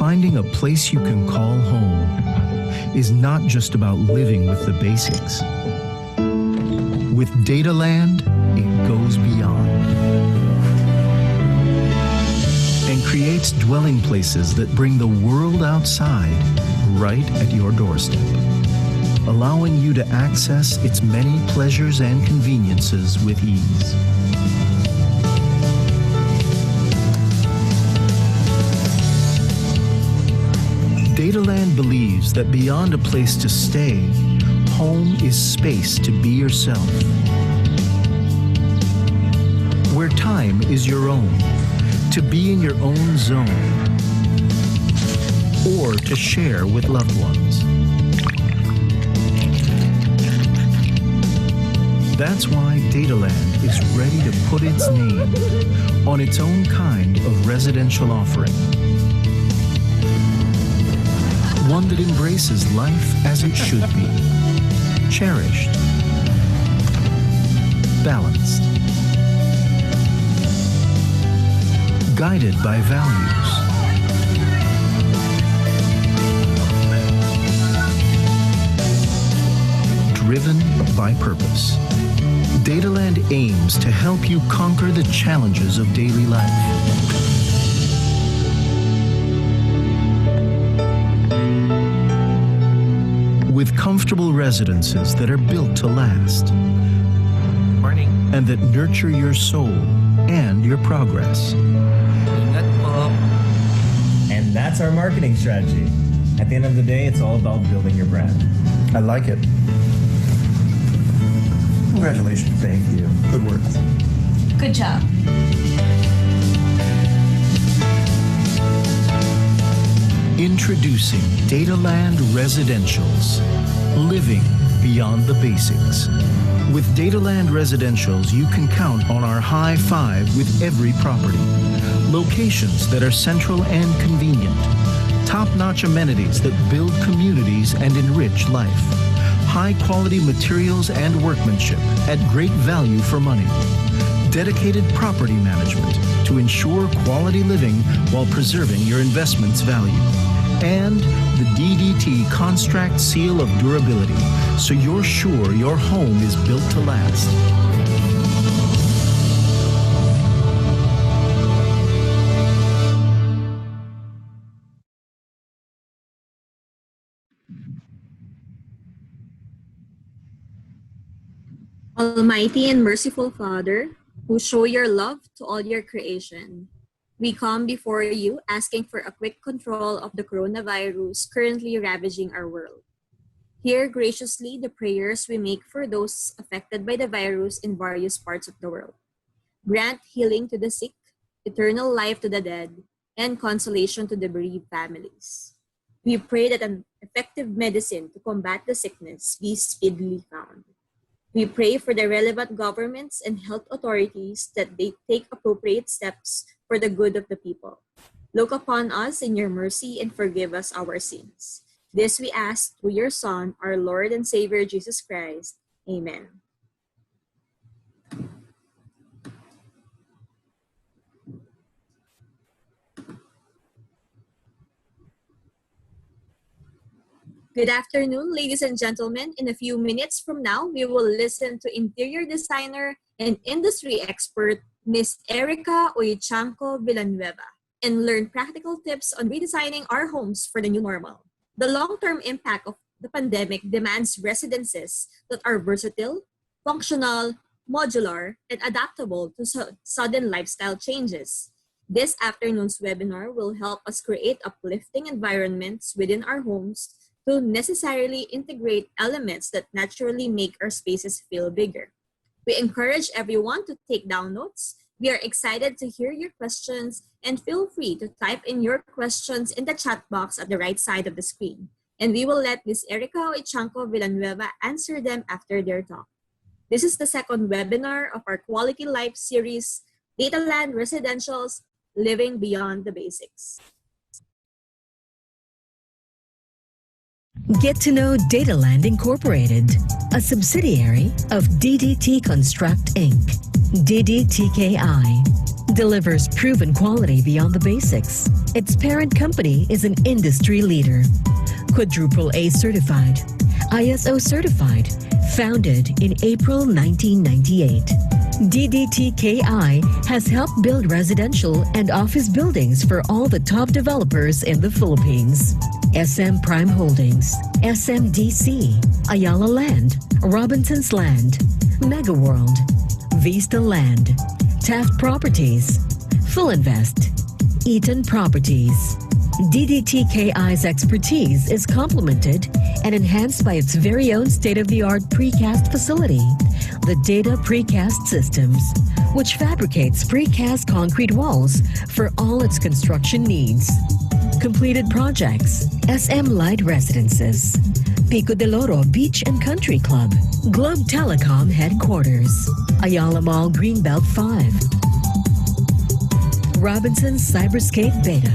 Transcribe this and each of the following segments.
finding a place you can call home is not just about living with the basics. With Dataland, it goes beyond and creates dwelling places that bring the world outside right at your doorstep, allowing you to access its many pleasures and conveniences with ease. Dataland believes that beyond a place to stay, home is space to be yourself. Where time is your own, to be in your own zone, or to share with loved ones. That's why Dataland is ready to put its name on its own kind of residential offering. One that embraces life as it should be, cherished, balanced, guided by values, driven by purpose. Dataland aims to help you conquer the challenges of daily life. With comfortable residences that are built to last. Morning. And that nurture your soul and your progress. Ingat po. And that's our marketing strategy. At the end of the day, it's all about building your brand. I like it. Congratulations. Thank you. Good work. Good job. Introducing Dataland Residentials, living beyond the basics. With Dataland Residentials, you can count on our high five with every property. Locations that are central and convenient. Top-notch amenities that build communities and enrich life. High-quality materials and workmanship at great value for money. Dedicated property management to ensure quality living while preserving your investment's value. And the DDT Construct Seal of Durability, so you're sure your home is built to last. Almighty and merciful Father, who show your love to all your creation, we come before you asking for a quick control of the coronavirus currently ravaging our world. Hear graciously the prayers we make for those affected by the virus in various parts of the world. Grant healing to the sick, eternal life to the dead, and consolation to the bereaved families. We pray that an effective medicine to combat the sickness be speedily found. We pray for the relevant governments and health authorities that they take appropriate steps for the good of the people. Look upon us in your mercy and forgive us our sins. This we ask through your Son, our Lord and Savior, Jesus Christ. Amen. Good afternoon, ladies and gentlemen. In a few minutes from now, we will listen to interior designer and industry expert, Ms. Erika Uichanco Villanueva, and learn practical tips on redesigning our homes for the new normal. The long-term impact of the pandemic demands residences that are versatile, functional, modular, and adaptable to sudden lifestyle changes. This afternoon's webinar will help us create uplifting environments within our homes to necessarily integrate elements that naturally make our spaces feel bigger. We encourage everyone to take down notes. We are excited to hear your questions, and feel free to type in your questions in the chat box at the right side of the screen. And we will let Ms. Erika Uichanco Villanueva answer them after their talk. This is the second webinar of our Quality Life series, Dataland Residentials, Living Beyond the Basics. Get to know Dataland Incorporated, a subsidiary of DDT Construct Inc., DDTKI. delivers proven quality beyond the basics. Its parent company is an industry leader. Quadruple A certified, ISO certified, founded in April 1998. DDTKI has helped build residential and office buildings for all the top developers in the Philippines. SM Prime Holdings, SMDC, Ayala Land, Robinson's Land, Mega World, Vista Land, Taft Properties, Full Invest, Eaton Properties. DDTKI's expertise is complemented and enhanced by its very own state-of-the-art precast facility, the Data Precast Systems, which fabricates precast concrete walls for all its construction needs. Completed projects: SM Light Residences, Pico del Oro Beach and Country Club, Globe Telecom Headquarters, Ayala Mall Greenbelt 5, Robinson's Cyberscape Beta,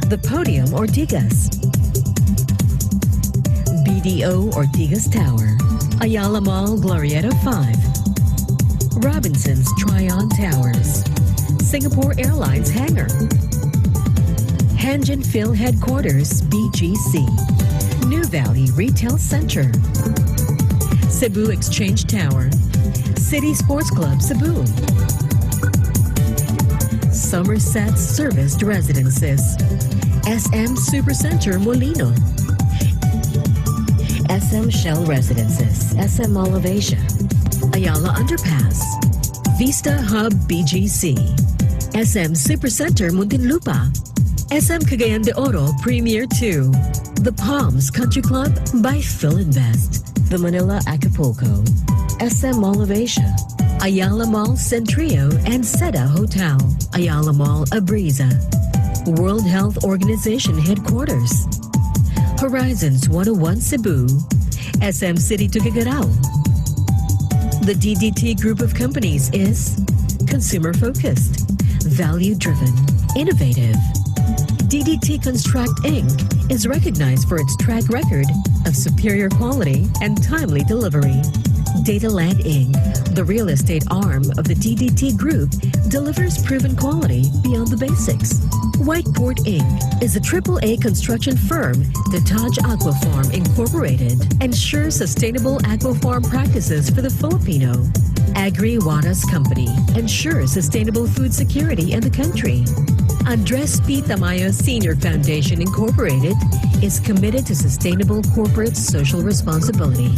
The Podium Ortigas, BDO Ortigas Tower, Ayala Mall Glorieta 5, Robinson's Tryon Towers, Singapore Airlines Hangar, Hanjin Phil Headquarters BGC, New Valley Retail Center, Cebu Exchange Tower, City Sports Club Cebu, Somerset Serviced Residences, SM Supercenter Molino, SM Shell Residences, SM Olivation, Ayala Underpass, Vista Hub BGC, SM Supercenter Muntinlupa, SM Cagayan de Oro Premier 2, The Palms Country Club by Phil Invest, The Manila Acapulco, SM Olivation, Ayala Mall Centrio and Seda Hotel, Ayala Mall Abriza, World Health Organization Headquarters, Horizons 101 Cebu, SM City Tuguegarao. The DDT group of companies is consumer-focused, value-driven, innovative. DDT Construct Inc. is recognized for its track record of superior quality and timely delivery. Dataland Inc., the real estate arm of the DDT Group, delivers proven quality beyond the basics. Whiteport Inc. is a AAA construction firm. The Taj Aquafarm Incorporated ensures sustainable aquafarm practices for the Filipino. Agri Waras Company ensures sustainable food security in the country. Andres P. Tamayo Senior Foundation Incorporated is committed to sustainable corporate social responsibility.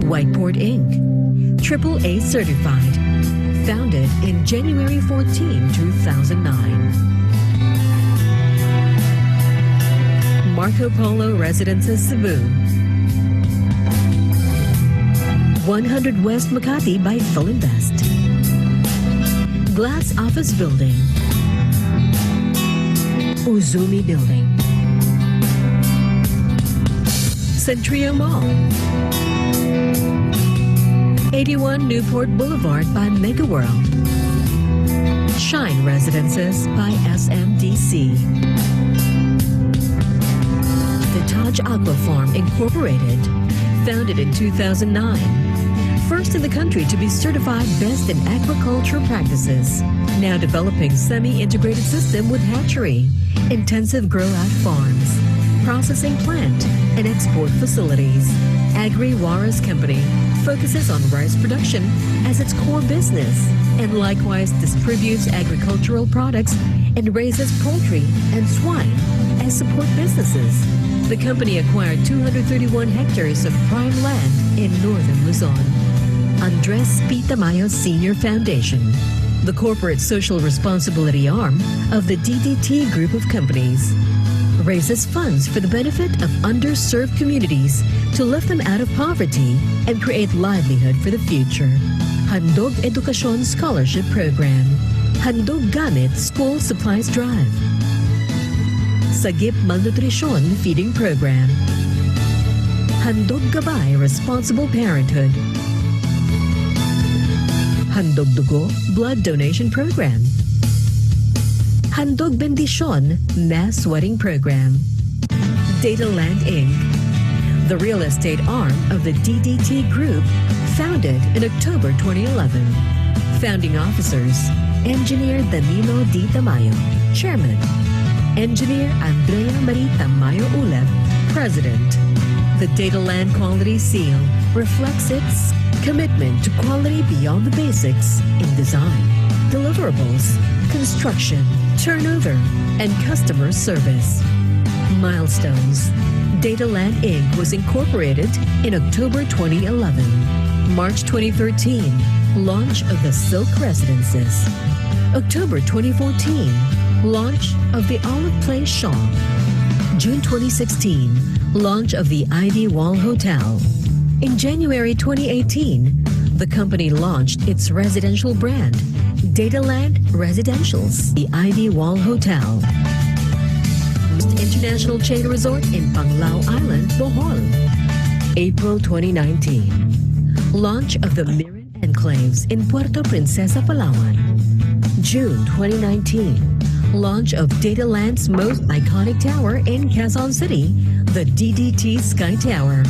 Whiteport Inc., AAA certified, founded in January 14, 2009. Marco Polo Residences Cebu, 100 West Makati by Full Invest, Glass Office Building, Uzumi Building, Centrio Mall, 81 Newport Boulevard by Mega World, Shine Residences by SMDC, The Taj Aquafarm Incorporated, founded in 2009, first in the country to be certified best in aquaculture practices, now developing semi-integrated system with hatchery, intensive grow-out farms, processing plant, and export facilities. Agri Waras Company focuses on rice production as its core business and likewise distributes agricultural products and raises poultry and swine as support businesses. The company acquired 231 hectares of prime land in northern Luzon. Andres P. Tamayo Senior Foundation, the corporate social responsibility arm of the DDT group of companies, raises funds for the benefit of underserved communities to lift them out of poverty and create livelihood for the future. Handog Edukasyon Scholarship Program, Handog Gamit School Supplies Drive, Sagip Malnutrition Feeding Program, Handog Gabay Responsible Parenthood, Handog Dugo Blood Donation Program, Handog Bendisyon Mass Wedding Program, Dataland Inc., the real estate arm of the DDT Group, founded in October 2011. Founding officers, Engineer Danilo D. Tamayo, Chairman. Engineer Andrea Marie Tamayo Ulep, President. The Dataland Quality Seal reflects its commitment to quality beyond the basics in design, deliverables, construction, turnover, and customer service. Milestones. Dataland Inc. was incorporated in October 2011. March 2013, launch of the Silk Residences. October 2014, launch of the Olive Place Shaw. June 2016, launch of the Ivy Wall Hotel. In January 2018, the company launched its residential brand, Dataland Residentials, the Ivy Wall Hotel. International Chain Resort in Panglao Island, Bohol. April 2019, launch of the Miran Enclaves in Puerto Princesa, Palawan. June 2019, launch of Dataland's most iconic tower in Quezon City, the DDT Sky Tower.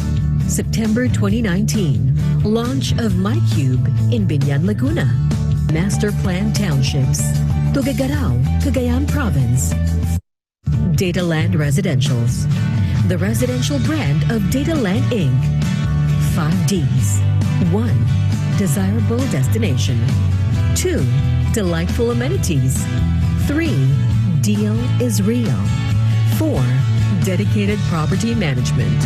September 2019, launch of MyCube in Binyan, Laguna. Master Plan Townships, Tuguegarao, Cagayan Province. Dataland Residentials, the residential brand of Dataland Inc. 5 Ds. 1. Desirable destination. 2. Delightful amenities. 3. Deal is real. 4. Dedicated property management.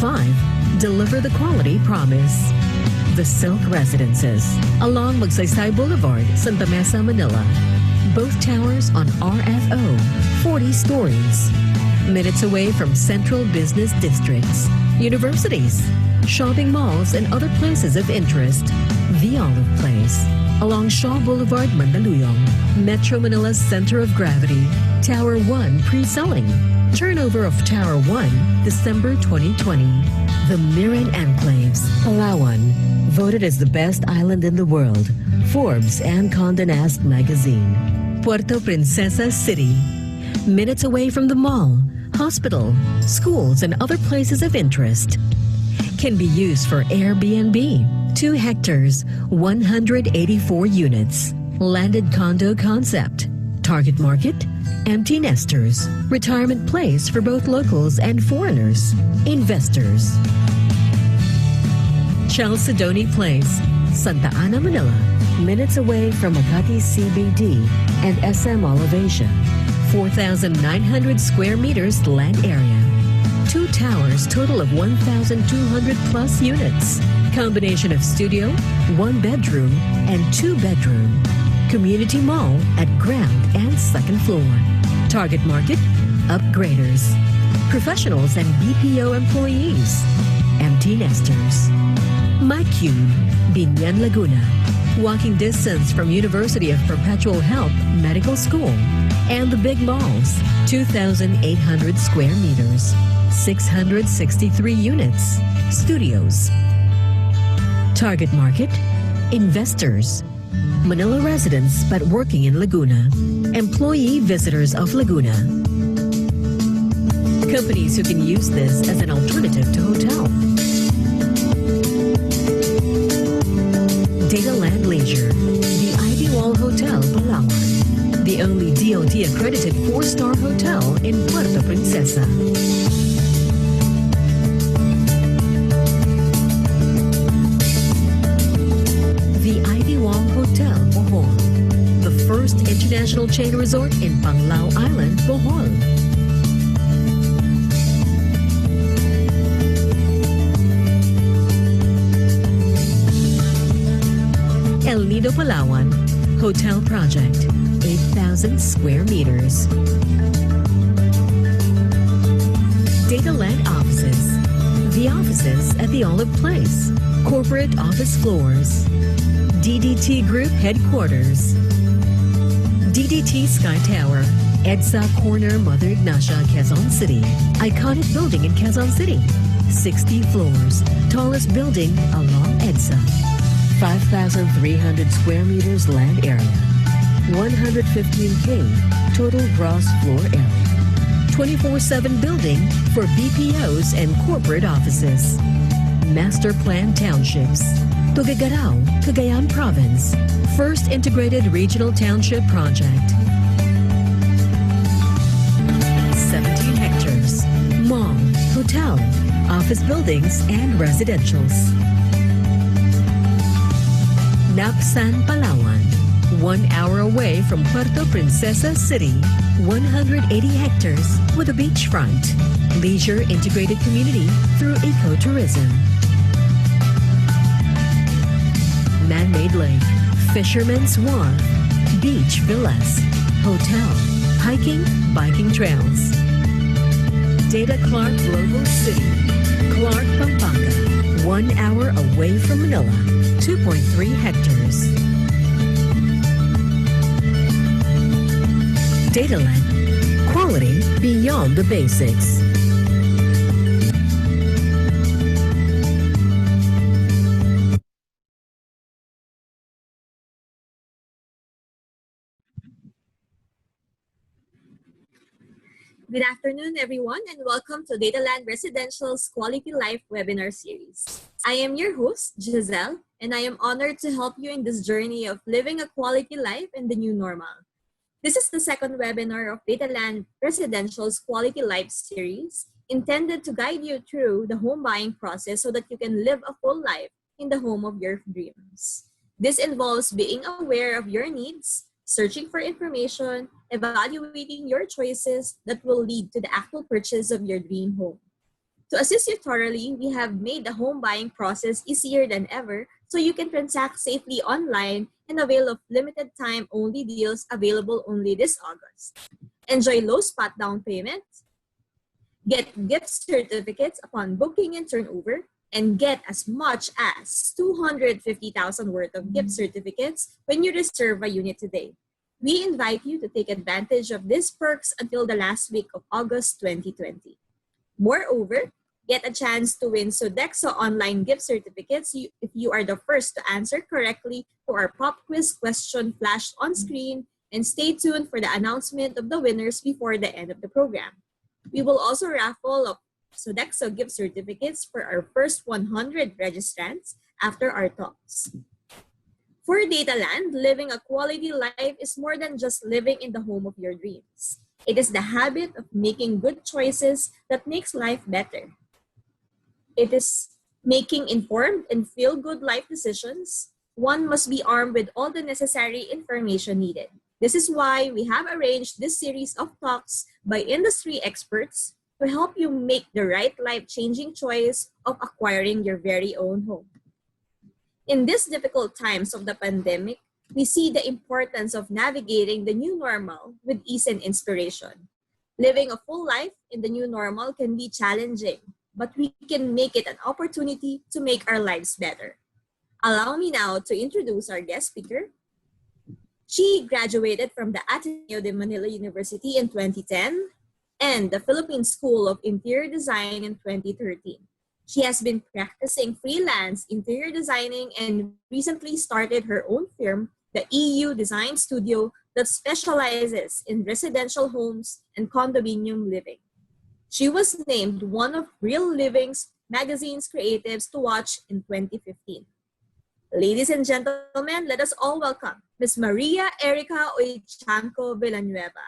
5. Deliver the quality promise. The Silk Residences, along Magsaysay Boulevard, Santa Mesa, Manila. Both towers on RFO, 40 stories. Minutes away from central business districts, universities, shopping malls, and other places of interest. The Olive Place, along Shaw Boulevard, Mandaluyong. Metro Manila's center of gravity. Tower 1 pre-selling. Turnover of Tower 1, December 2020. The Miran Enclaves, Palawan, voted as the best island in the world. Forbes and Condé Nast magazine. Puerto Princesa City, minutes away from the mall, hospital, schools, and other places of interest. Can be used for Airbnb. 2 hectares, 184 units. Landed condo concept. Target market, empty nesters. Retirement place for both locals and foreigners. Investors. Chalcedony Place, Santa Ana, Manila. Minutes away from Makati CBD and SM Mall of Asia. 4,900 square meters land area. 2 towers, total of 1,200 plus units. Combination of studio, 1 bedroom, and 2 bedroom. Community mall at ground and second floor. Target market, upgraders. Professionals and BPO employees. Empty nesters. MyCube, Binyan, Laguna. Walking distance from University of Perpetual Health Medical School and the big malls. 2,800 square meters. 663 units. Studios. Target market, investors. Manila residents but working in Laguna. Employee visitors of Laguna. Companies who can use this as an alternative to hotel. Dataland Leisure, the Ivy Wall Hotel, Palawan. The only DOT accredited 4-star hotel in Puerto Princesa. The Ivy Wall Hotel, Bohol. The first international chain resort in Panglao Island, Bohol. El Nido, Palawan, hotel project, 8,000 square meters. Dataland offices, the offices at the Olive Place, corporate office floors, DDT Group headquarters, DDT Sky Tower, EDSA Corner, Mother Ignacia, Quezon City, iconic building in Quezon City, 60 floors, tallest building along EDSA. 5,300 square meters land area, 115K total gross floor area, 24/7 building for BPOs and corporate offices. Master Plan Townships. Tuguegarao, Cagayan Province. First Integrated Regional Township Project. 17 hectares. Mall, hotel, office buildings, and residentials. Napsan, Palawan. 1 hour away from Puerto Princesa City. 180 hectares with a beachfront. Leisure integrated community through ecotourism. Man-made lake, fisherman's wharf, beach villas, hotel, hiking, biking trails. Data Clark Global City, Clark, Pampanga, 1 hour away from Manila, 2.3 hectares. Dataland, quality beyond the basics. Good afternoon, everyone, and welcome to Dataland Residential's Quality Life webinar series. I am your host, Giselle, and I am honored to help you in this journey of living a quality life in the new normal. This is the second webinar of Dataland Residential's Quality Life series, intended to guide you through the home buying process so that you can live a full life in the home of your dreams. This involves being aware of your needs, searching for information, evaluating your choices that will lead to the actual purchase of your dream home. To assist you thoroughly, we have made the home buying process easier than ever so you can transact safely online and avail of limited time only deals available only this August. Enjoy low spot down payments, get gift certificates upon booking and turnover, and get as much as 250,000 worth of gift certificates when you reserve a unit today. We invite you to take advantage of these perks until the last week of August 2020. Moreover, get a chance to win Sodexo online gift certificates if you are the first to answer correctly to our pop quiz question flashed on screen, and stay tuned for the announcement of the winners before the end of the program. We will also raffle off Sodexo gift certificates for our first 100 registrants after our talks. For Dataland, living a quality life is more than just living in the home of your dreams. It is the habit of making good choices that makes life better. It is making informed and feel-good life decisions. One must be armed with all the necessary information needed. This is why we have arranged this series of talks by industry experts to help you make the right life-changing choice of acquiring your very own home. In these difficult times of the pandemic, we see the importance of navigating the new normal with ease and inspiration. Living a full life in the new normal can be challenging, but we can make it an opportunity to make our lives better. Allow me now to introduce our guest speaker. She graduated from the Ateneo de Manila University in 2010 and the Philippine School of Interior Design in 2013. She has been practicing freelance interior designing and recently started her own firm, the EU Design Studio, that specializes in residential homes and condominium living. She was named one of Real Living's magazine's creatives to watch in 2015. Ladies and gentlemen, let us all welcome Ms. Maria Erika Uichanco Villanueva.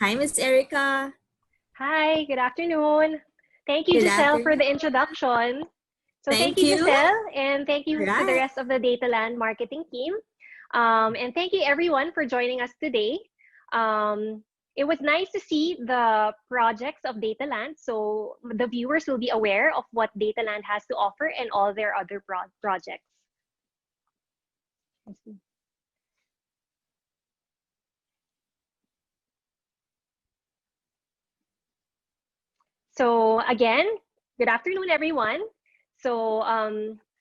Hi, Ms. Erika. Hi, good afternoon. Thank you, Good Giselle, for afternoon. the introduction. So Thank thank you, you. Giselle, and thank you to the Right. rest of the Dataland marketing team. And thank you, everyone, for joining us today. It was nice to see the projects of Dataland, so the viewers will be aware of what Dataland has to offer and all their other projects. So again, good afternoon, everyone. So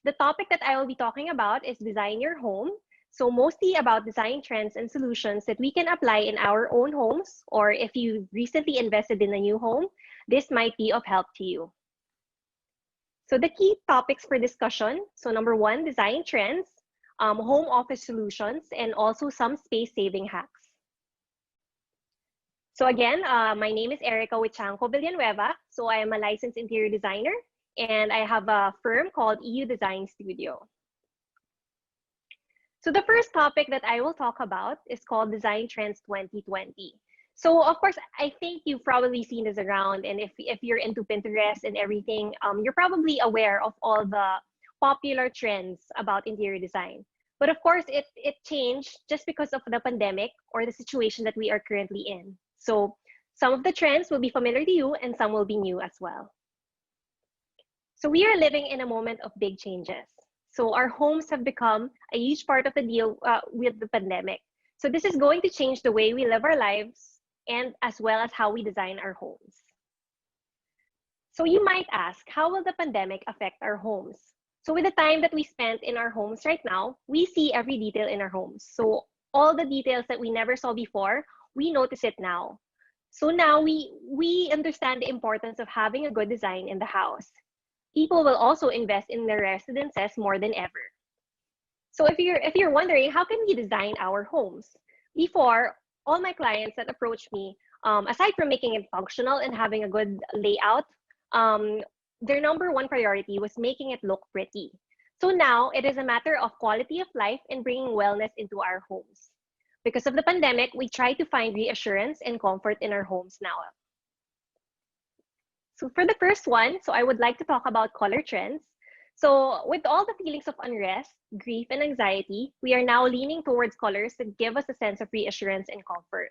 the topic that I will be talking about is design your home. So mostly about design trends and solutions that we can apply in our own homes, or if you recently invested in a new home, this might be of help to you. So the key topics for discussion. So number one, design trends, home office solutions, and also some space saving hacks. So again, my name is Erika Uichanco Villanueva. So I am a licensed interior designer and I have a firm called EU Design Studio. So the first topic that I will talk about is called Design Trends 2020. So of course, I think you've probably seen this around, and if you're into Pinterest and everything, you're probably aware of all the popular trends about interior design. But of course, it changed just because of the pandemic or the situation that we are currently in. So some of the trends will be familiar to you and some will be new as well. So we are living in a moment of big changes. So our homes have become a huge part of the deal with the pandemic. So this is going to change the way we live our lives and as well as how we design our homes. So you might ask, how will the pandemic affect our homes? So with the time that we spent in our homes right now, we see every detail in our homes. So all the details that we never saw before, we notice it now. So now we understand the importance of having a good design in the house. People will also invest in their residences more than ever. So if you're wondering, how can we design our homes? Before, all my clients that approach me, aside from making it functional and having a good layout, their number one priority was making it look pretty. So now it is a matter of quality of life and bringing wellness into our homes. Because of the pandemic, we try to find reassurance and comfort in our homes now. So for the first one, so I would like to talk about color trends. So with all the feelings of unrest, grief, and anxiety, we are now leaning towards colors that give us a sense of reassurance and comfort.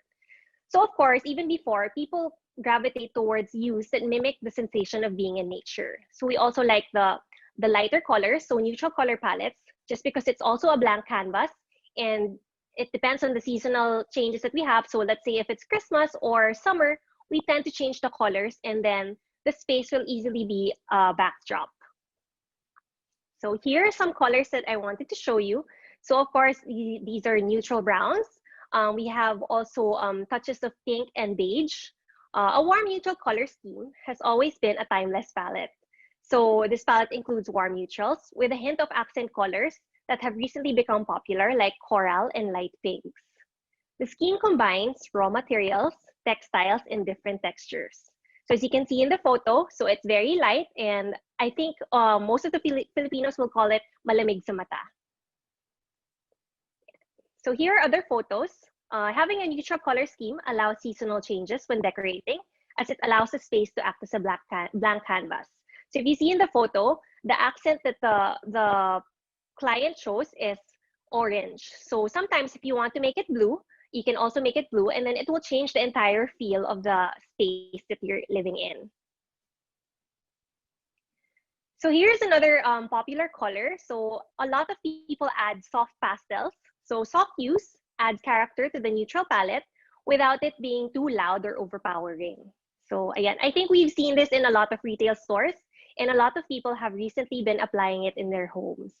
So of course, even before, people gravitate towards hues that mimic the sensation of being in nature. So we also like the lighter colors, so neutral color palettes, just because it's also a blank canvas and it depends on the seasonal changes that we have. So let's say if it's Christmas or summer, we tend to change the colors and then the space will easily be a backdrop. So here are some colors that I wanted to show you. So of course, these are neutral browns. We have also touches of pink and beige. A warm neutral color scheme has always been a timeless palette. So this palette includes warm neutrals with a hint of accent colors that have recently become popular, like coral and light pinks. The scheme combines raw materials, textiles, and different textures. So as you can see in the photo, so it's very light, and I think most of the Filipinos will call it malamig sa mata. So here are other photos. Having a neutral color scheme allows seasonal changes when decorating, as it allows the space to act as a blank canvas. So if you see in the photo, the accent that the client chose is orange. So sometimes if you want to make it blue, you can also make it blue, and then it will change the entire feel of the space that you're living in. So here's another popular color. So a lot of people add soft pastels. So soft hues adds character to the neutral palette without it being too loud or overpowering. So again, I think we've seen this in a lot of retail stores, and a lot of people have recently been applying it in their homes.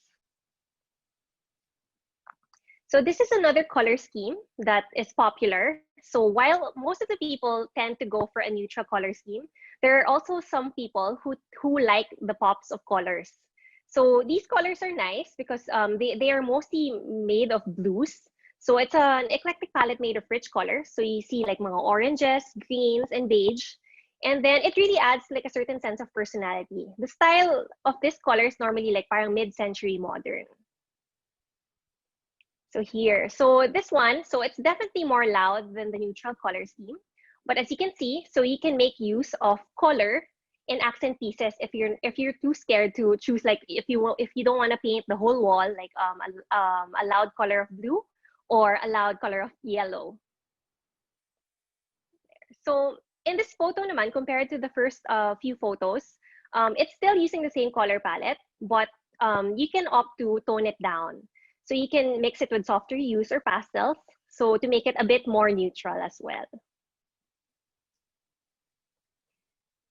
So this is another color scheme that is popular. So while most of the people tend to go for a neutral color scheme, there are also some people who like the pops of colors. So these colors are nice because they are mostly made of blues. So it's an eclectic palette made of rich colors. So you see like mga oranges, greens, and beige. And then it really adds like a certain sense of personality. The style of this color is normally like parang mid-century modern. So here, so this one, so it's definitely more loud than the neutral color scheme. But as you can see, so you can make use of color in accent pieces if you're too scared to choose, like if you don't want to paint the whole wall, like a loud color of blue or a loud color of yellow. So in this photo naman, compared to the first few photos, it's still using the same color palette, but you can opt to tone it down. So you can mix it with softer hues or pastels, so to make it a bit more neutral as well.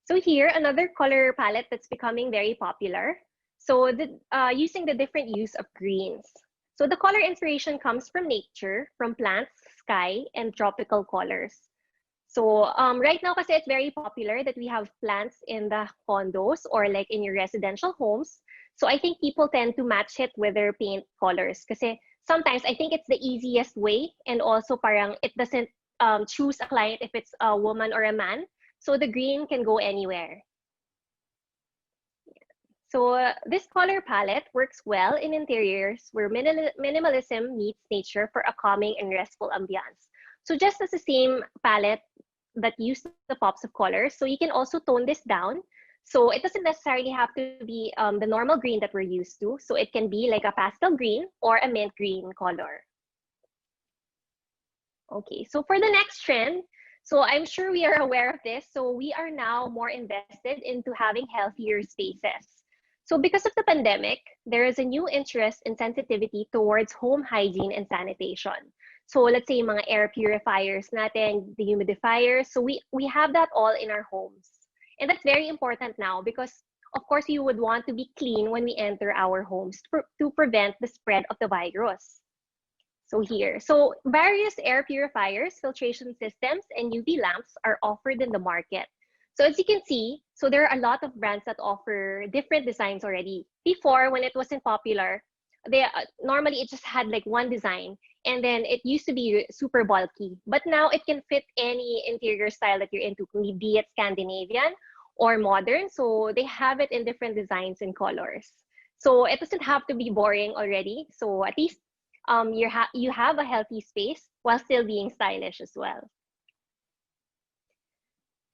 So here, another color palette that's becoming very popular. So using the different use of greens. So the color inspiration comes from nature, from plants, sky, and tropical colors. So right now, kasi it's very popular that we have plants in the condos or like in your residential homes. So I think people tend to match it with their paint colors. Kasi sometimes I think it's the easiest way, and also parang it doesn't choose a client if it's a woman or a man. So the green can go anywhere. So this color palette works well in interiors where minimalism meets nature for a calming and restful ambiance. So just as the same palette that used the pops of colors, so you can also tone this down. So it doesn't necessarily have to be the normal green that we're used to. So it can be like a pastel green or a mint green color. Okay, so for the next trend, so I'm sure we are aware of this. So we are now more invested into having healthier spaces. So because of the pandemic, there is a new interest and sensitivity towards home hygiene and sanitation. So let's say mga air purifiers natin, dehumidifiers. So we have that all in our homes. And that's very important now because of course you would want to be clean when we enter our homes to prevent the spread of the virus. So here, so various air purifiers, filtration systems, and UV lamps are offered in the market. So as you can see, so there are a lot of brands that offer different designs already. Before, when it wasn't popular, they normally it just had like one design, and then it used to be super bulky. But now it can fit any interior style that you're into, be it Scandinavian or modern. So they have it in different designs and colors. So it doesn't have to be boring already. So at least you have a healthy space while still being stylish as well.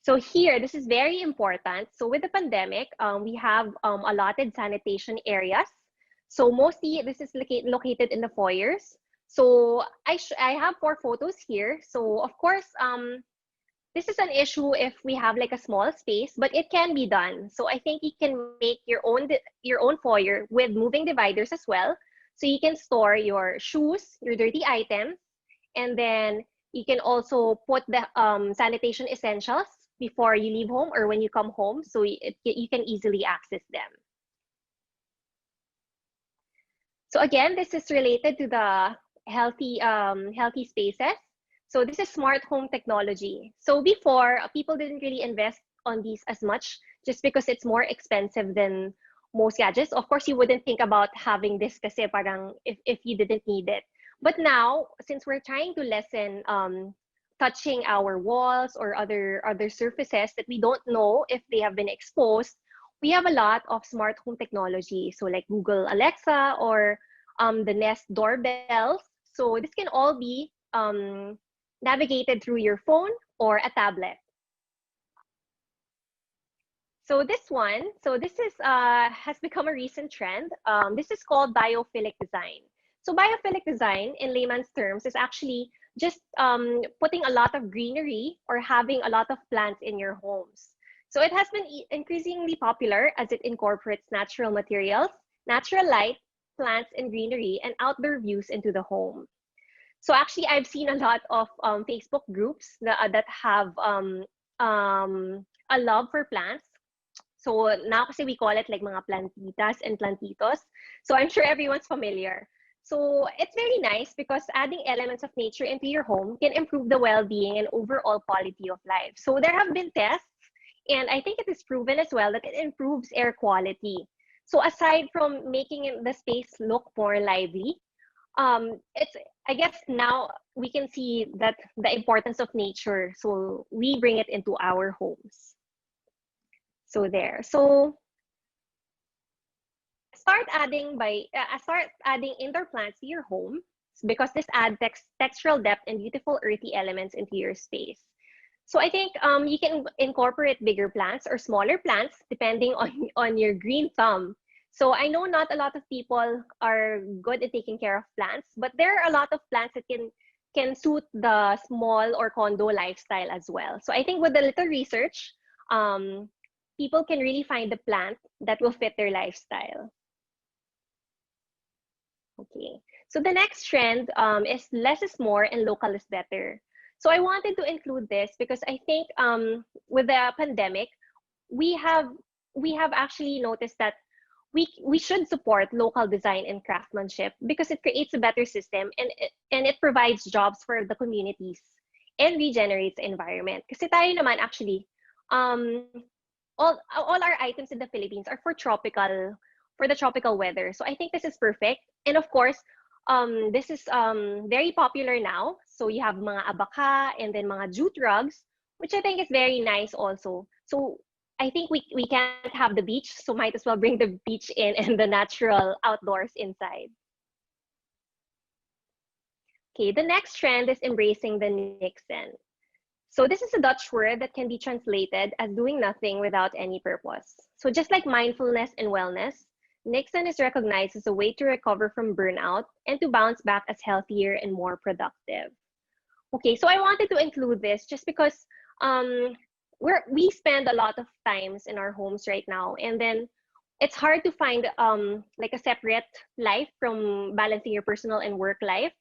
So here, this is very important. So with the pandemic, we have allotted sanitation areas. So mostly this is located in the foyers. So I have 4 photos here. So of course, this is an issue if we have like a small space, but it can be done. So I think you can make your own foyer with moving dividers as well. So you can store your shoes, your dirty items, and then you can also put the sanitation essentials before you leave home or when you come home, so you can easily access them. So again, this is related to the healthy spaces. So this is smart home technology. So before, people didn't really invest on these as much just because it's more expensive than most gadgets. Of course, you wouldn't think about having this kasi parang if you didn't need it. But now, since we're trying to lessen touching our walls or other surfaces that we don't know if they have been exposed, we have a lot of smart home technology. So like Google Alexa or the Nest doorbells. So this can all be navigated through your phone or a tablet. So this is has become a recent trend. This is called biophilic design. So biophilic design, in layman's terms, is actually just putting a lot of greenery or having a lot of plants in your homes. So it has been increasingly popular as it incorporates natural materials, natural light, plants, and greenery, and outdoor views into the home. So actually, I've seen a lot of Facebook groups that have a love for plants. So now kasi we call it like mga plantitas and plantitos. So I'm sure everyone's familiar. So it's very nice because adding elements of nature into your home can improve the well-being and overall quality of life. So there have been tests, and I think it is proven as well that it improves air quality. So aside from making the space look more lively, I guess now we can see that the importance of nature. So we bring it into our homes. So there. So start adding indoor plants to your home because this adds textural depth and beautiful earthy elements into your space. So I think you can incorporate bigger plants or smaller plants depending on your green thumb. So I know not a lot of people are good at taking care of plants, but there are a lot of plants that can suit the small or condo lifestyle as well. So I think with a little research, people can really find the plant that will fit their lifestyle. Okay, so the next trend is less is more and local is better. So I wanted to include this because I think with the pandemic, we have actually noticed that we should support local design and craftsmanship because it creates a better system and it provides jobs for the communities and regenerates the environment. Kasi tayo naman actually, all our items in the Philippines are for the tropical weather. So I think this is perfect. And of course, this is very popular now. So you have mga abaka and then mga jute rugs, which I think is very nice also. So I think we can't have the beach, so might as well bring the beach in and the natural outdoors inside. Okay, the next trend is embracing the Nixon. So this is a Dutch word that can be translated as doing nothing without any purpose. So just like mindfulness and wellness, Nixon is recognized as a way to recover from burnout and to bounce back as healthier and more productive. Okay, so I wanted to include this just because um, we spend a lot of times in our homes right now, and then it's hard to find like a separate life from balancing your personal and work life.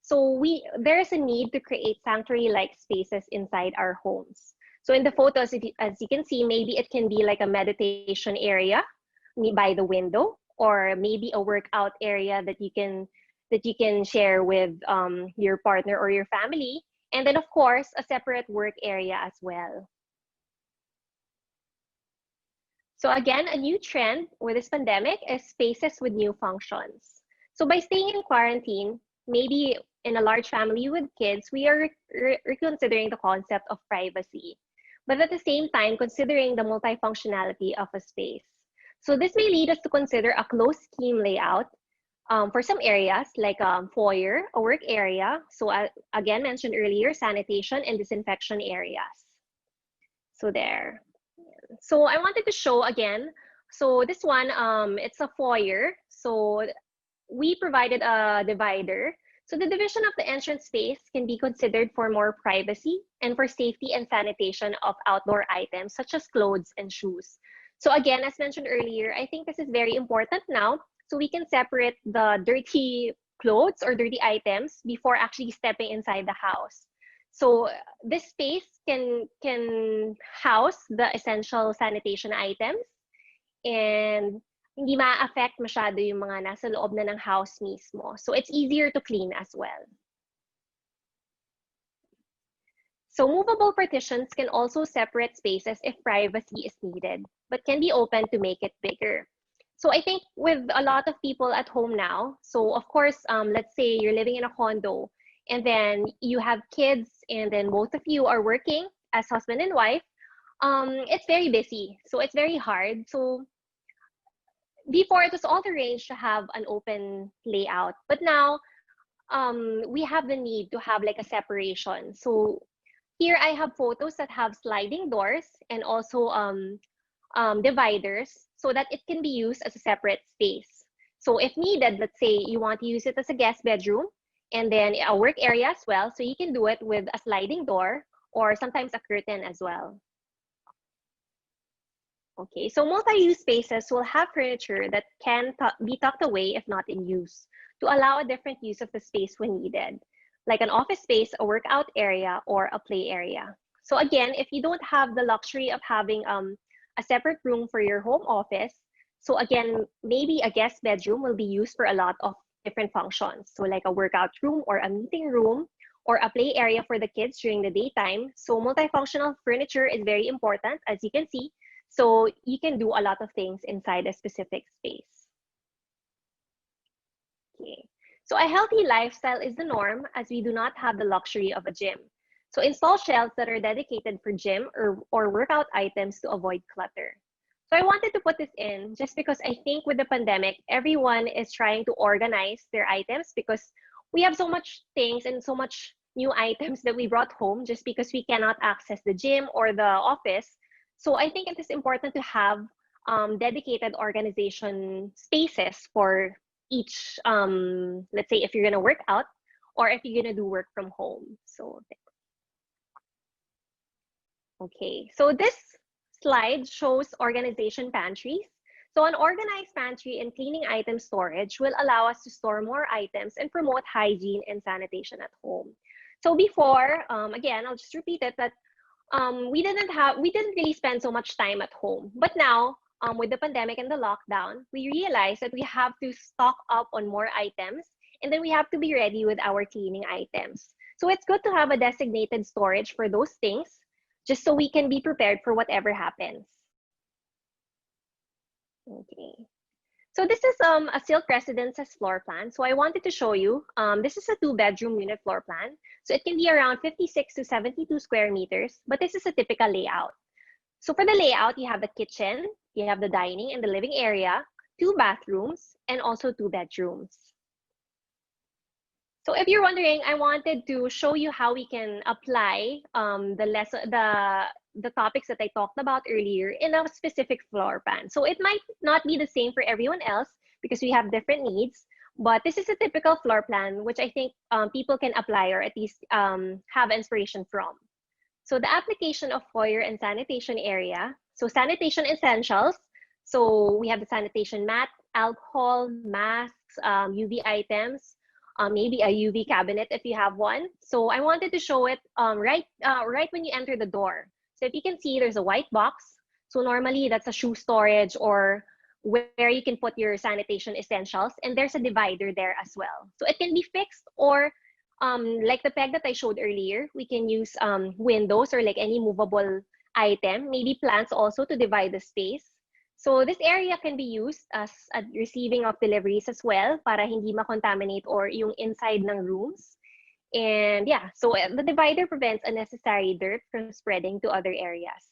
So there's a need to create sanctuary-like spaces inside our homes. So in the photos, as you can see, maybe it can be like a meditation area by the window, or maybe a workout area that you can share with your partner or your family, and then of course a separate work area as well. So again, a new trend with this pandemic is spaces with new functions. So by staying in quarantine, maybe in a large family with kids, we are reconsidering the concept of privacy, but at the same time considering the multifunctionality of a space. So this may lead us to consider a closed scheme layout for some areas like foyer, a work area. So again, mentioned earlier, sanitation and disinfection areas. So there. So I wanted to show again. So this one, it's a foyer. So we provided a divider. So the division of the entrance space can be considered for more privacy and for safety and sanitation of outdoor items such as clothes and shoes. So again, as mentioned earlier, I think this is very important now. So we can separate the dirty clothes or dirty items before actually stepping inside the house. So this space can house the essential sanitation items, and hindi ma-affect masyado yung mga nasa loob na ng house mismo. So it's easier to clean as well. So movable partitions can also separate spaces if privacy is needed, but can be open to make it bigger. So I think with a lot of people at home now, so of course, let's say you're living in a condo, and then you have kids, and then both of you are working as husband and wife, it's very busy. So it's very hard. So before, it was all arranged to have an open layout, but now we have the need to have like a separation. So here I have photos that have sliding doors and also dividers so that it can be used as a separate space. So if needed, let's say you want to use it as a guest bedroom and then a work area as well, so you can do it with a sliding door or sometimes a curtain as well. Okay, so multi-use spaces will have furniture that can be tucked away if not in use to allow a different use of the space when needed, like an office space, a workout area, or a play area. So again, if you don't have the luxury of having a separate room for your home office, so again, maybe a guest bedroom will be used for a lot of different functions. So like a workout room or a meeting room or a play area for the kids during the daytime. So multifunctional furniture is very important, as you can see. So you can do a lot of things inside a specific space. Okay. So a healthy lifestyle is the norm as we do not have the luxury of a gym. So install shelves that are dedicated for gym or workout items to avoid clutter. So I wanted to put this in just because I think with the pandemic, everyone is trying to organize their items because we have so much things and so much new items that we brought home just because we cannot access the gym or the office. So I think it is important to have dedicated organization spaces for each, let's say if you're gonna work out or if you're gonna do work from home. So, okay, so this slide shows organization pantries. So an organized pantry and cleaning item storage will allow us to store more items and promote hygiene and sanitation at home. So before, again, I'll just repeat it, that we didn't really spend so much time at home. But now, with the pandemic and the lockdown, we realized that we have to stock up on more items, and then we have to be ready with our cleaning items. So it's good to have a designated storage for those things, just so we can be prepared for whatever happens. Okay. So this is a Silk Residence's floor plan. So I wanted to show you, this is a 2-bedroom unit floor plan. So it can be around 56 to 72 square meters, but this is a typical layout. So for the layout, you have the kitchen, you have the dining and the living area, 2 bathrooms, and also 2 bedrooms. So if you're wondering, I wanted to show you how we can apply the topics that I talked about earlier in a specific floor plan. So it might not be the same for everyone else because we have different needs, but this is a typical floor plan, which I think people can apply or at least have inspiration from. So the application of foyer and sanitation area. So sanitation essentials. So we have the sanitation mat, alcohol, masks, UV items, maybe a UV cabinet if you have one. So I wanted to show it right when you enter the door. So if you can see, there's a white box. So normally that's a shoe storage or where you can put your sanitation essentials. And there's a divider there as well. So it can be fixed or like the peg that I showed earlier, we can use windows or like any movable item, maybe plants also to divide the space. So this area can be used as a receiving of deliveries as well para hindi ma-contaminate or yung inside ng rooms. And yeah, so the divider prevents unnecessary dirt from spreading to other areas.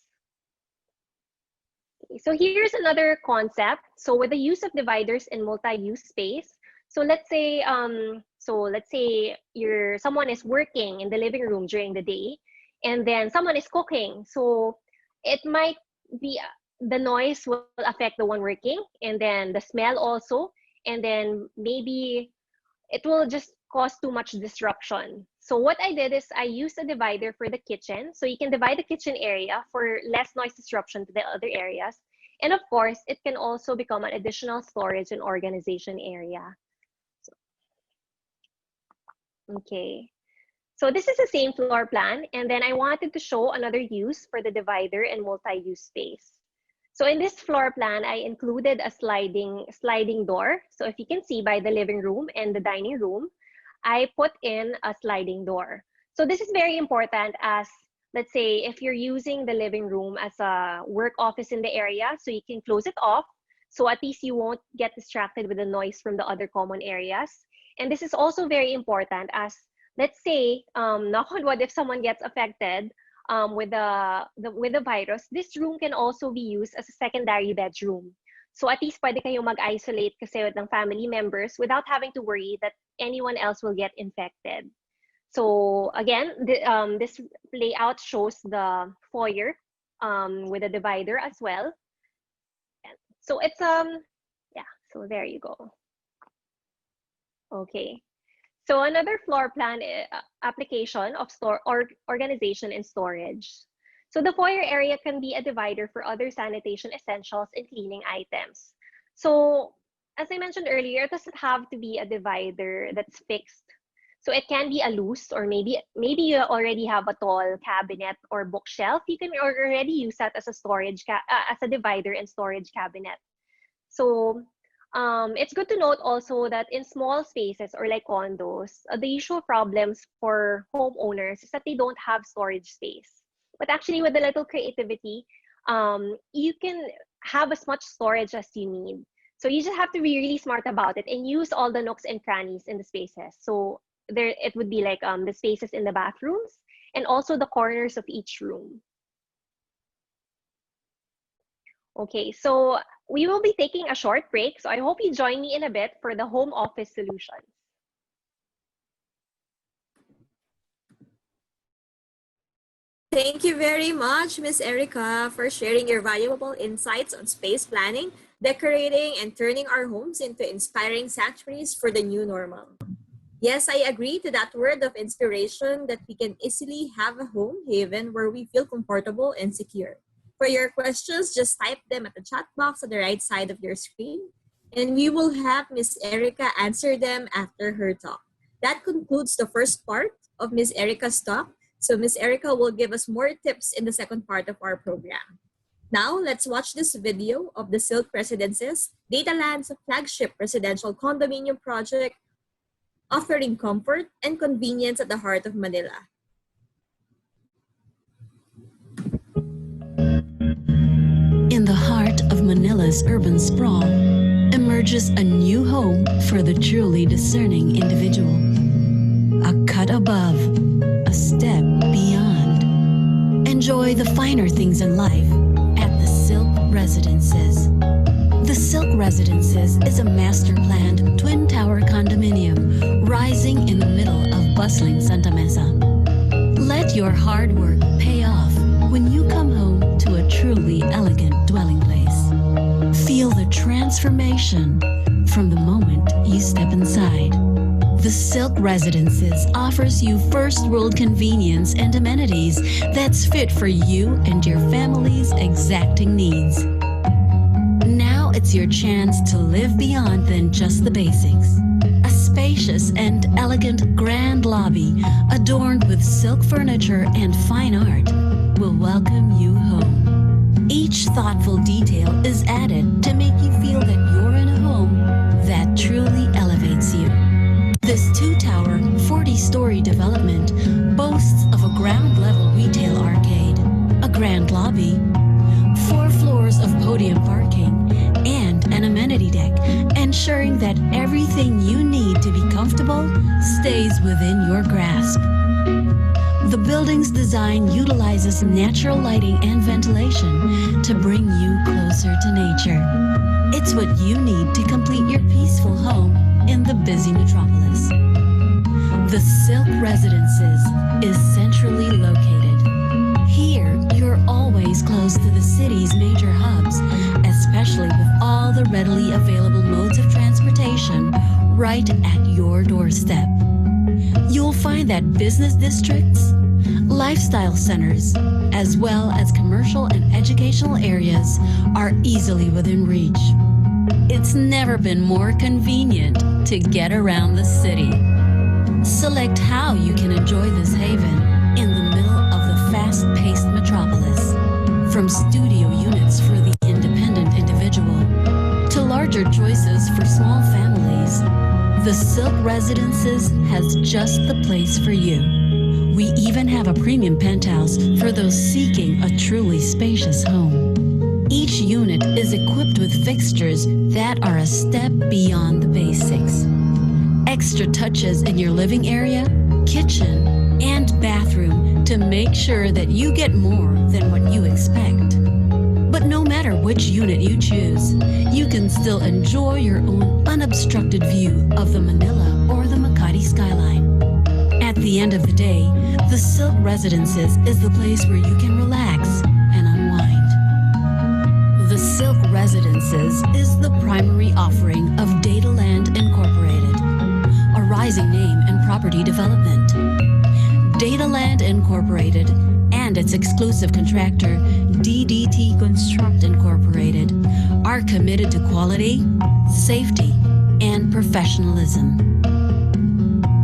So here's another concept. So with the use of dividers in multi-use space, so let's say someone is working in the living room during the day, and then someone is cooking. So it might be the noise will affect the one working, and then the smell also, and then maybe it will just cause too much disruption. So what I did is I used a divider for the kitchen. So you can divide the kitchen area for less noise disruption to the other areas. And of course, it can also become an additional storage and organization area. Okay. So this is the same floor plan. And then I wanted to show another use for the divider and multi-use space. So in this floor plan, I included a sliding door. So if you can see by the living room and the dining room, I put in a sliding door. So this is very important as, let's say, if you're using the living room as a work office in the area, so you can close it off. So at least you won't get distracted with the noise from the other common areas. And this is also very important as, let's say, knock on wood, if someone gets affected with the virus, this room can also be used as a secondary bedroom. So at least pwede kayo mag-isolate kasi ng family members without having to worry that anyone else will get infected. So again, this layout shows the foyer with a divider as well. So it's yeah, so there you go. Okay. So another floor plan application of organization and storage. So the foyer area can be a divider for other sanitation essentials and cleaning items. So as I mentioned earlier, it doesn't have to be a divider that's fixed. So it can be a loose, or maybe you already have a tall cabinet or bookshelf. You can already use that as a storage as a divider and storage cabinet. So it's good to note also that in small spaces or like condos, the usual problems for homeowners is that they don't have storage space. But actually, with a little creativity, you can have as much storage as you need. So you just have to be really smart about it and use all the nooks and crannies in the spaces. So there, it would be like the spaces in the bathrooms and also the corners of each room. Okay, so we will be taking a short break. So I hope you join me in a bit for the home office solutions. Thank you very much, Ms. Erika, for sharing your valuable insights on space planning, decorating, and turning our homes into inspiring sanctuaries for the new normal. Yes, I agree to that word of inspiration that we can easily have a home haven where we feel comfortable and secure. For your questions, just type them at the chat box on the right side of your screen, and we will have Ms. Erika answer them after her talk. That concludes the first part of Ms. Erika's talk. So Ms. Erika will give us more tips in the second part of our program. Now, let's watch this video of the Silk Residences, Dataland's flagship residential condominium project, offering comfort and convenience at the heart of Manila. In the heart of Manila's urban sprawl, emerges a new home for the truly discerning individual. A cut above, a step beyond. Enjoy the finer things in life at the Silk Residences. The Silk Residences is a master-planned twin-tower condominium rising in the middle of bustling Santa Mesa. Let your hard work pay off when you come home to a truly elegant dwelling place. Feel the transformation from the moment you step inside. The Silk Residences offers you first-world convenience and amenities that's fit for you and your family's exacting needs. Now it's your chance to live beyond than just the basics. A spacious and elegant grand lobby adorned with silk furniture and fine art will welcome you home. Each thoughtful detail is added to make you feel that you're in a home that truly elevates you. This two-tower, 40-story development boasts of a ground-level retail arcade, a grand lobby, 4 floors of podium parking, and an amenity deck, ensuring that everything you need to be comfortable stays within your grasp. The building's design utilizes natural lighting and ventilation to bring you closer to nature. It's what you need to complete your peaceful home in the busy metropolis. The Silk Residences is centrally located. Here, you're always close to the city's major hubs, especially with all the readily available modes of transportation right at your doorstep. You'll find that business districts, lifestyle centers, as well as commercial and educational areas are easily within reach. It's never been more convenient to get around the city. Select how you can enjoy this haven in the middle of the fast-paced metropolis. From studio units for the independent individual to larger choices for small families, the Silk Residences has just the place for you. We even have a premium penthouse for those seeking a truly spacious home. Each unit is equipped with fixtures that are a step beyond the basics. Extra touches in your living area, kitchen, and bathroom to make sure that you get more than what you expect. But no matter which unit you choose, you can still enjoy your own unobstructed view of the Manila or the Makati skyline. At the end of the day, the Silk Residences is the place where you can relax and unwind. The Silk Residences is the primary offering of Dataland Incorporated, a rising name in property development. Dataland Incorporated and its exclusive contractor, DDT Construct Incorporated, are committed to quality, safety, and professionalism.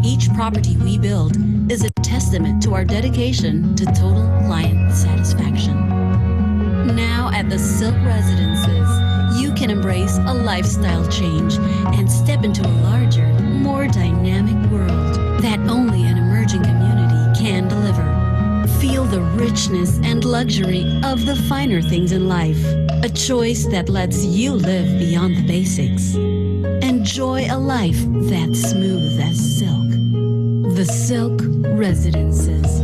Each property we build is a testament to our dedication to total client satisfaction. Now at the Silk Residences, you can embrace a lifestyle change and step into a larger, more dynamic world that only an emerging community can deliver. Feel the richness and luxury of the finer things in life, a choice that lets you live beyond the basics. Enjoy a life that's smooth as silk. The Silk Residences.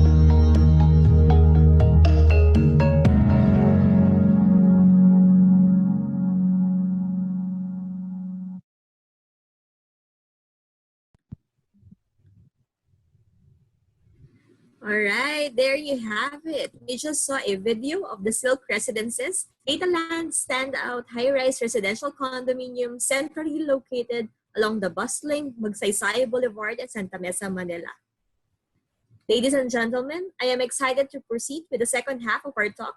All right, there you have it. We just saw a video of the Silk Residences, Dataland standout high-rise residential condominium centrally located along the bustling Magsaysay Boulevard at Santa Mesa, Manila. Ladies and gentlemen, I am excited to proceed with the second half of our talk.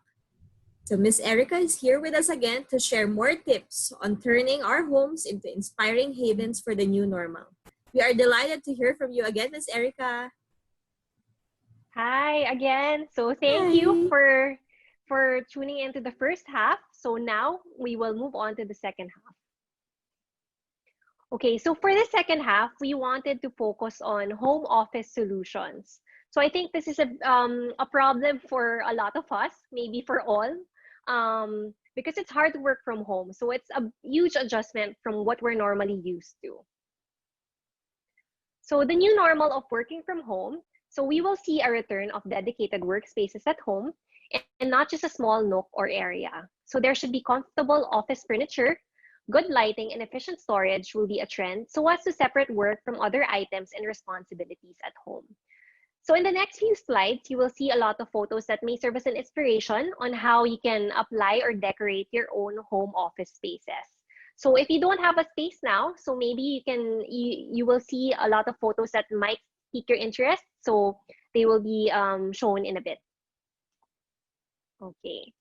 So Miss Erika is here with us again to share more tips on turning our homes into inspiring havens for the new normal. We are delighted to hear from you again, Miss Erika. Hi again. So thank you for tuning into the first half. So now we will move on to the second half. Okay, so for the second half, we wanted to focus on home office solutions. So I think this is a problem for a lot of us, maybe for all, because it's hard to work from home. So it's a huge adjustment from what we're normally used to. So the new normal of working from home, so we will see a return of dedicated workspaces at home and not just a small nook or area. So there should be comfortable office furniture, good lighting, and efficient storage will be a trend so as to separate work from other items and responsibilities at home. So in the next few slides, you will see a lot of photos that may serve as an inspiration on how you can apply or decorate your own home office spaces. So if you don't have a space now, so maybe you will see a lot of photos that might pique your interest. So they will be shown in a bit. Okay.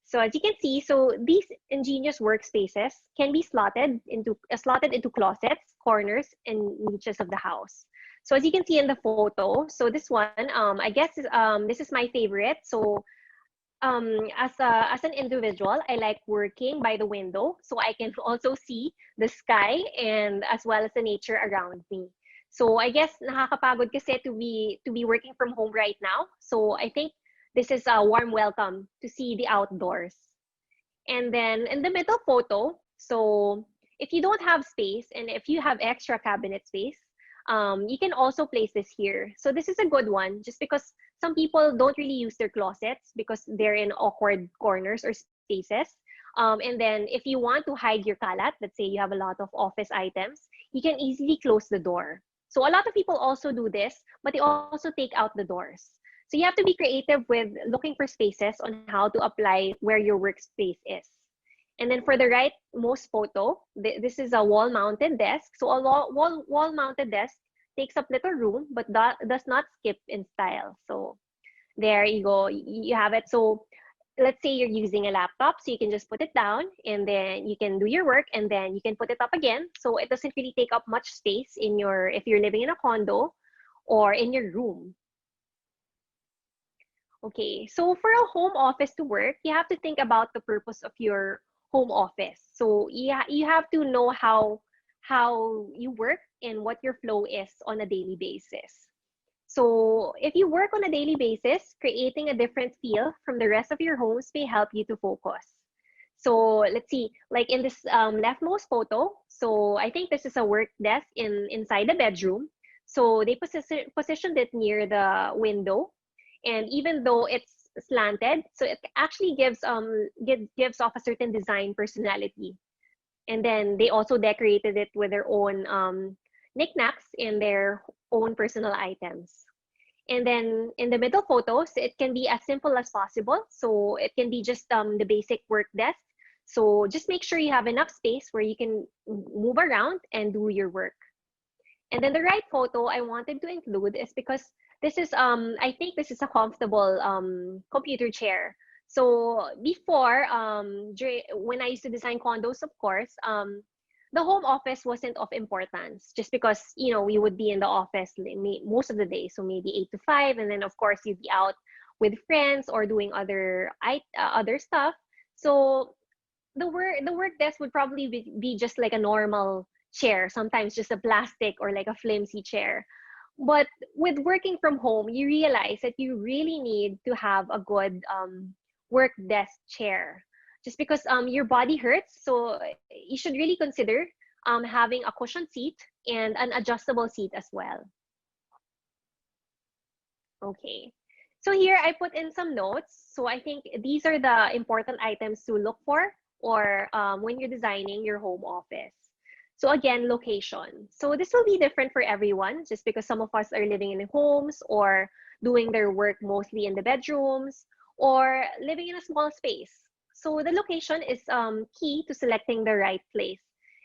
So as you can see, so these ingenious workspaces can be slotted into closets, corners, and niches of the house. So as you can see in the photo, so this one, I guess this is my favorite. So as an individual, I like working by the window so I can also see the sky and as well as the nature around me. So I guess nakakapagod kasi to be working from home right now. So I think this is a warm welcome to see the outdoors. And then in the middle photo, so if you don't have space and if you have extra cabinet space, you can also place this here. So this is a good one just because some people don't really use their closets because they're in awkward corners or spaces. And then if you want to hide your kalat, let's say you have a lot of office items, you can easily close the door. So a lot of people also do this, but they also take out the doors. So you have to be creative with looking for spaces on how to apply where your workspace is. And then for the rightmost photo, this is a wall-mounted desk. So a wall-mounted desk takes up little room, but does not skip in style. So there you go, you have it. So let's say you're using a laptop, so you can just put it down and then you can do your work and then you can put it up again. So it doesn't really take up much space if you're living in a condo or in your room. Okay, so for a home office to work, you have to think about the purpose of your home office. So you have to know how you work and what your flow is on a daily basis. So if you work on a daily basis, creating a different feel from the rest of your homes may help you to focus. So let's see, like in this leftmost photo, so I think this is a work desk inside the bedroom. So they positioned it near the window. And even though it's slanted, so it actually gives off a certain design personality. And then they also decorated it with their own knickknacks and their own personal items. And then in the middle photos, it can be as simple as possible. So it can be just the basic work desk. So just make sure you have enough space where you can move around and do your work. And then the right photo I wanted to include is because this is, I think this is a comfortable computer chair. So before, when I used to design condos, of course, the home office wasn't of importance just because, you know, we would be in the office most of the day. So maybe 8 to 5. And then, of course, you'd be out with friends or doing other stuff. So the work desk would probably be just like a normal chair, sometimes just a plastic or like a flimsy chair. But with working from home, you realize that you really need to have a good work desk chair just because your body hurts. So you should really consider having a cushioned seat and an adjustable seat as well. Okay. So here I put in some notes. So I think these are the important items to look for or when you're designing your home office. So again, location. So this will be different for everyone just because some of us are living in homes or doing their work mostly in the bedrooms or living in a small space. So the location is key to selecting the right place,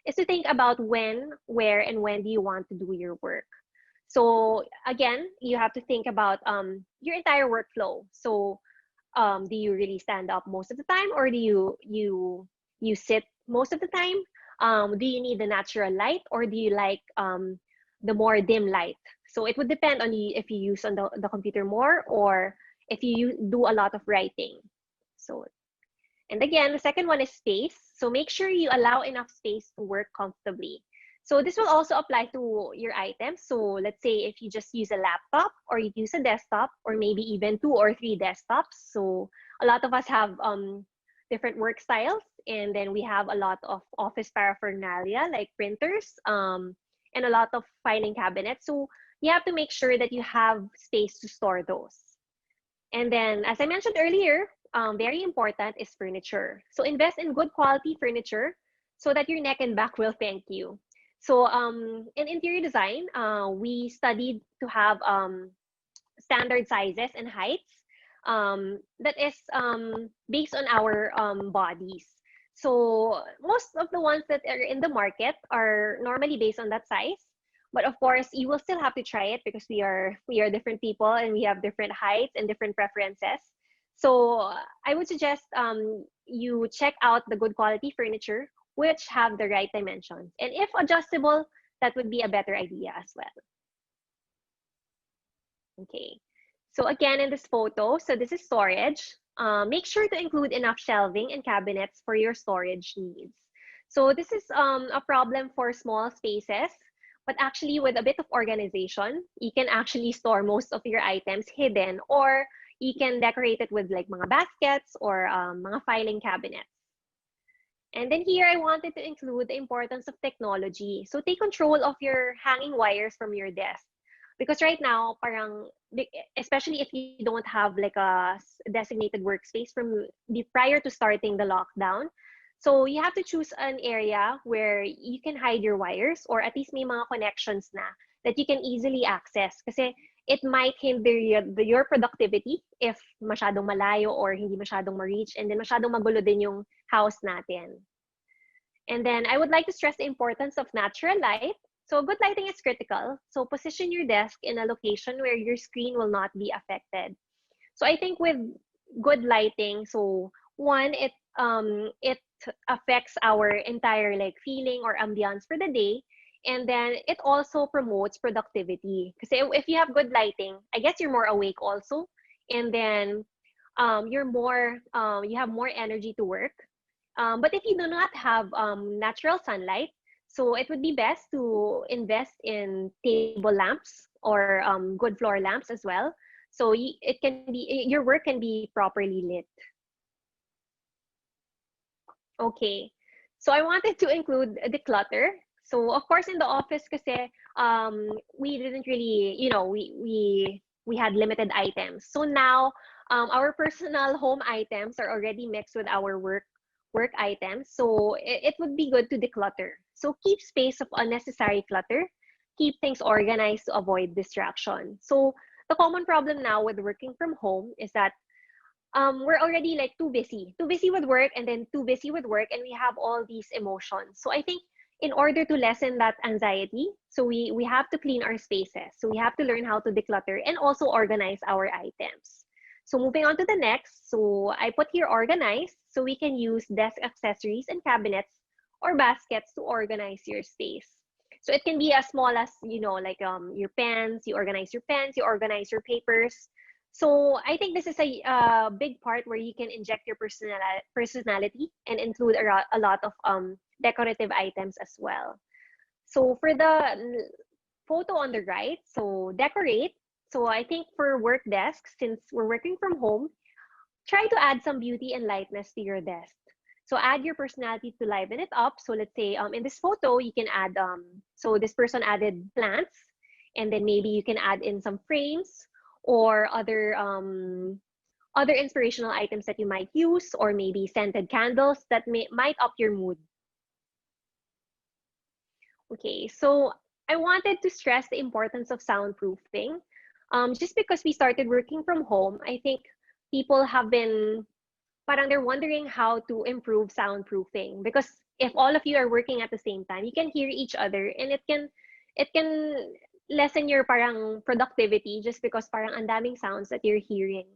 is to think about when, where, and when do you want to do your work. So again, you have to think about your entire workflow. So do you really stand up most of the time or do you sit most of the time? Do you need the natural light or do you like the more dim light? So it would depend on you if you use on the computer more or if you do a lot of writing. So, and again, the second one is space. So make sure you allow enough space to work comfortably. So this will also apply to your items. So let's say if you just use a laptop or you use a desktop or maybe even 2 or 3 desktops. So a lot of us have different work styles. And then we have a lot of office paraphernalia like printers and a lot of filing cabinets. So you have to make sure that you have space to store those. And then, as I mentioned earlier, very important is furniture. So invest in good quality furniture so that your neck and back will thank you. So in interior design, we studied to have standard sizes and heights that is based on our bodies. So most of the ones that are in the market are normally based on that size. But of course, you will still have to try it because we are different people and we have different heights and different preferences. So I would suggest you check out the good quality furniture which have the right dimensions. And if adjustable, that would be a better idea as well. Okay, so again in this photo, so this is storage. Make sure to include enough shelving and cabinets for your storage needs. So this is a problem for small spaces, but actually with a bit of organization, you can actually store most of your items hidden, or you can decorate it with like mga baskets or mga filing cabinets. And then here I wanted to include the importance of technology. So take control of your hanging wires from your desk. Because right now, parang, especially if you don't have like a designated workspace from prior to starting the lockdown, so you have to choose an area where you can hide your wires or at least may mga connections na that you can easily access. Kasi it might hinder your productivity if masyadong malayo or hindi masyadong ma-reach, and then masyadong magulo din yung house natin. And then I would like to stress the importance of natural light. So good lighting is critical. So position your desk in a location where your screen will not be affected. So I think with good lighting, so one, it affects our entire like feeling or ambiance for the day. And then it also promotes productivity. Because if you have good lighting, I guess you're more awake also. And then you have more energy to work. But if you do not have natural sunlight, so it would be best to invest in table lamps or good floor lamps as well. So it can be, your work can be properly lit. Okay, so I wanted to include the clutter. So of course in the office kasi we didn't really, we had limited items. So now our personal home items are already mixed with our work items. So it would be good to declutter. So keep space of unnecessary clutter. Keep things organized to avoid distraction. So the common problem now with working from home is that we're already like too busy with work, and then too busy with work, and we have all these emotions. So I think in order to lessen that anxiety, so we have to clean our spaces. So we have to learn how to declutter and also organize our items. So moving on to the next, so I put here organize, so we can use desk accessories and cabinets or baskets to organize your space. So it can be as small as, like your pens, you organize your pens, you organize your papers. So I think this is a big part where you can inject your personality and include a lot of decorative items as well. So for the photo on the right, so decorate. So I think for work desks, since we're working from home, try to add some beauty and lightness to your desk. So add your personality to liven it up. So let's say in this photo, you can add, so this person added plants, and then maybe you can add in some frames or other inspirational items that you might use, or maybe scented candles that might up your mood. Okay, so I wanted to stress the importance of soundproofing. Just because we started working from home, I think people have been, parang they're wondering how to improve soundproofing, because if all of you are working at the same time, you can hear each other, and it can lessen your parang productivity just because parang ang daming sounds that you're hearing.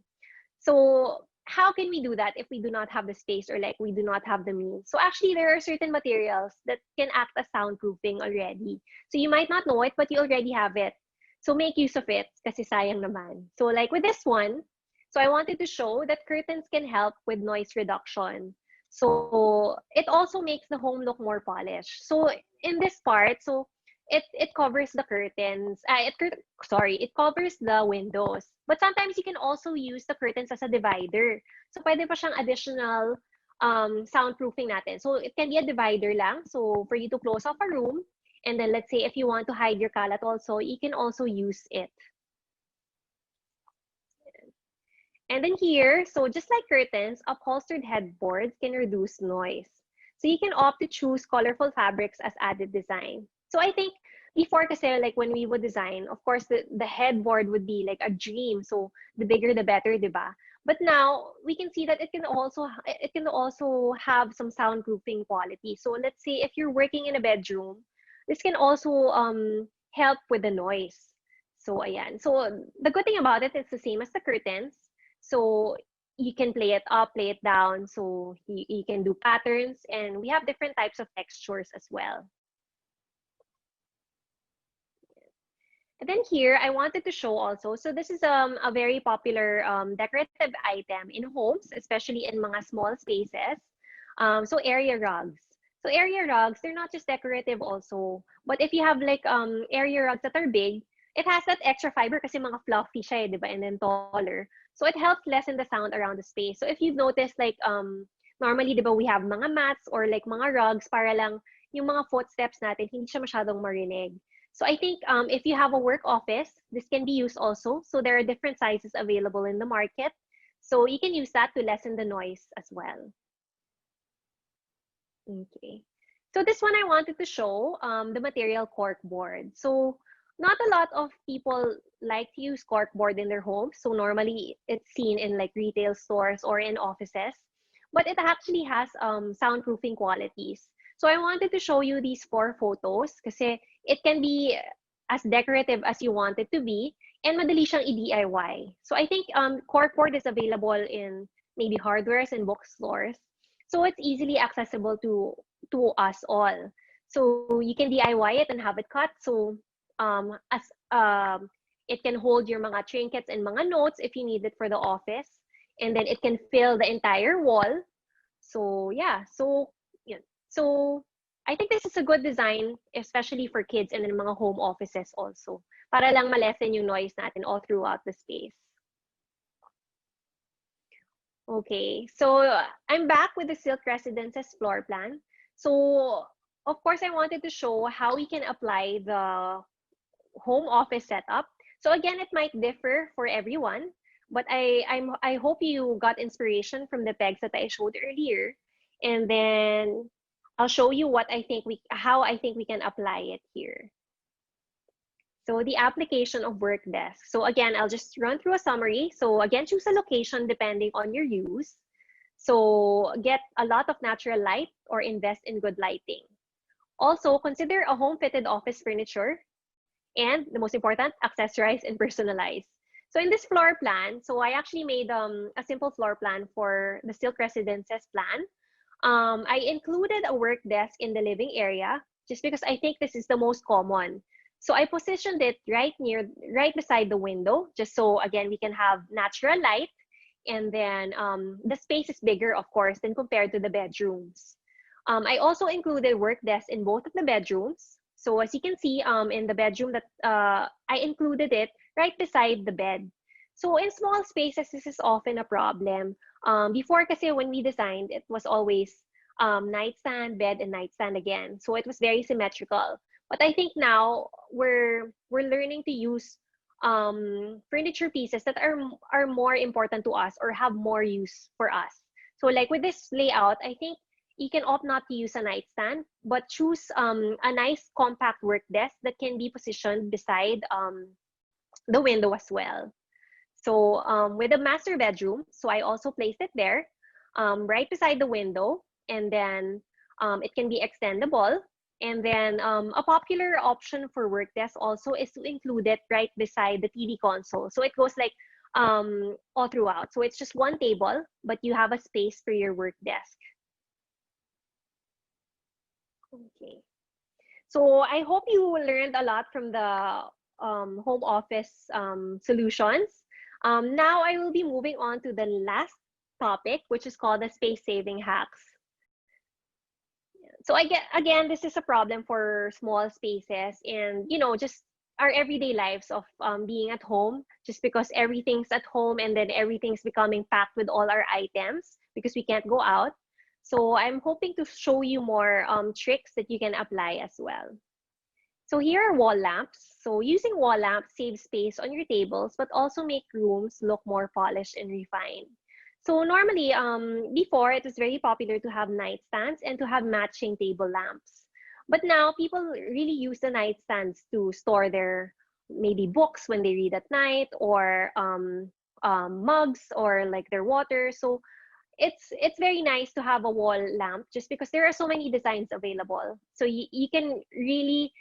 So how can we do that if we do not have the space, or like we do not have the means? So actually there are certain materials that can act as soundproofing already. So you might not know it, but you already have it. So make use of it, kasi sayang naman. So like with this one, so I wanted to show that curtains can help with noise reduction. So it also makes the home look more polished. So in this part, so it covers the curtains. It covers the windows. But sometimes you can also use the curtains as a divider. So pwede pa siyang additional soundproofing natin. So it can be a divider lang. So for you to close off a room, and then let's say if you want to hide your kalat also, you can also use it. And then here, so just like curtains, upholstered headboards can reduce noise. So you can opt to choose colorful fabrics as added design. So I think before kasi like when we would design, of course the headboard would be like a dream. So the bigger the better, diba? But now we can see that it can also have some soundproofing quality. So let's say if you're working in a bedroom, this can also help with the noise. So ayan. So the good thing about it, it's the same as the curtains. So you can play it up, play it down. So you can do patterns, and we have different types of textures as well. And then here, I wanted to show also, so this is a very popular decorative item in homes, especially in mga small spaces. So area rugs. So area rugs, they're not just decorative also, but if you have like area rugs that are big, it has that extra fiber kasi mga fluffy siya, di ba? And then taller. So it helps lessen the sound around the space. So if you've noticed, like normally, di ba, we have mga mats or like mga rugs para lang yung mga footsteps natin, hindi siya masyadong marinig. So I think if you have a work office, this can be used also. So there are different sizes available in the market. So you can use that to lessen the noise as well. Okay. So this one I wanted to show, the material cork board. So not a lot of people like to use cork board in their homes. So normally it's seen in like retail stores or in offices, but it actually has soundproofing qualities. So I wanted to show you these 4 photos kasi it can be as decorative as you want it to be, and madali siyang i-DIY. So I think corkboard is available in maybe hardwares and bookstores. So it's easily accessible to us all. So you can DIY it and have it cut. So as it can hold your mga trinkets and mga notes if you need it for the office, and then it can fill the entire wall. So yeah, so I think this is a good design, especially for kids and in mga home offices also, para lang ma-lessen yung noise natin all throughout the space. Okay, so I'm back with the Silk Residences floor plan. So of course, I wanted to show how we can apply the home office setup. So again, it might differ for everyone, but I hope you got inspiration from the pegs that I showed earlier, and then I'll show you how I think we can apply it here. So the application of work desk. So again, I'll just run through a summary. So again, choose a location depending on your use. So get a lot of natural light or invest in good lighting. Also, consider a home-fitted office furniture. And the most important, accessorize and personalize. So in this floor plan, so I actually made a simple floor plan for the Silk Residences plan. I included a work desk in the living area just because I think this is the most common. So I positioned it right beside the window, just so again we can have natural light, and then the space is bigger, of course, than compared to the bedrooms. I also included work desks in both of the bedrooms. So as you can see, in the bedroom that I included it right beside the bed. So in small spaces, this is often a problem. Before kasi when we designed, it was always nightstand, bed, and nightstand again. So it was very symmetrical. But I think now we're learning to use furniture pieces that are more important to us or have more use for us. So like with this layout, I think you can opt not to use a nightstand, but choose a nice compact work desk that can be positioned beside the window as well. So with the master bedroom, so I also placed it there, right beside the window, and then it can be extendable. And then a popular option for work desk also is to include it right beside the TV console. So it goes like all throughout. So it's just one table, but you have a space for your work desk. Okay. So I hope you learned a lot from the home office solutions. Now I will be moving on to the last topic, which is called the space saving hacks. So again, this is a problem for small spaces and, just our everyday lives of being at home, just because everything's at home and then everything's becoming packed with all our items because we can't go out. So I'm hoping to show you more tricks that you can apply as well. So here are wall lamps. So using wall lamps saves space on your tables, but also make rooms look more polished and refined. So normally, before it was very popular to have nightstands and to have matching table lamps. But now people really use the nightstands to store their maybe books when they read at night, or mugs, or like their water. So it's very nice to have a wall lamp, just because there are so many designs available. So you can really,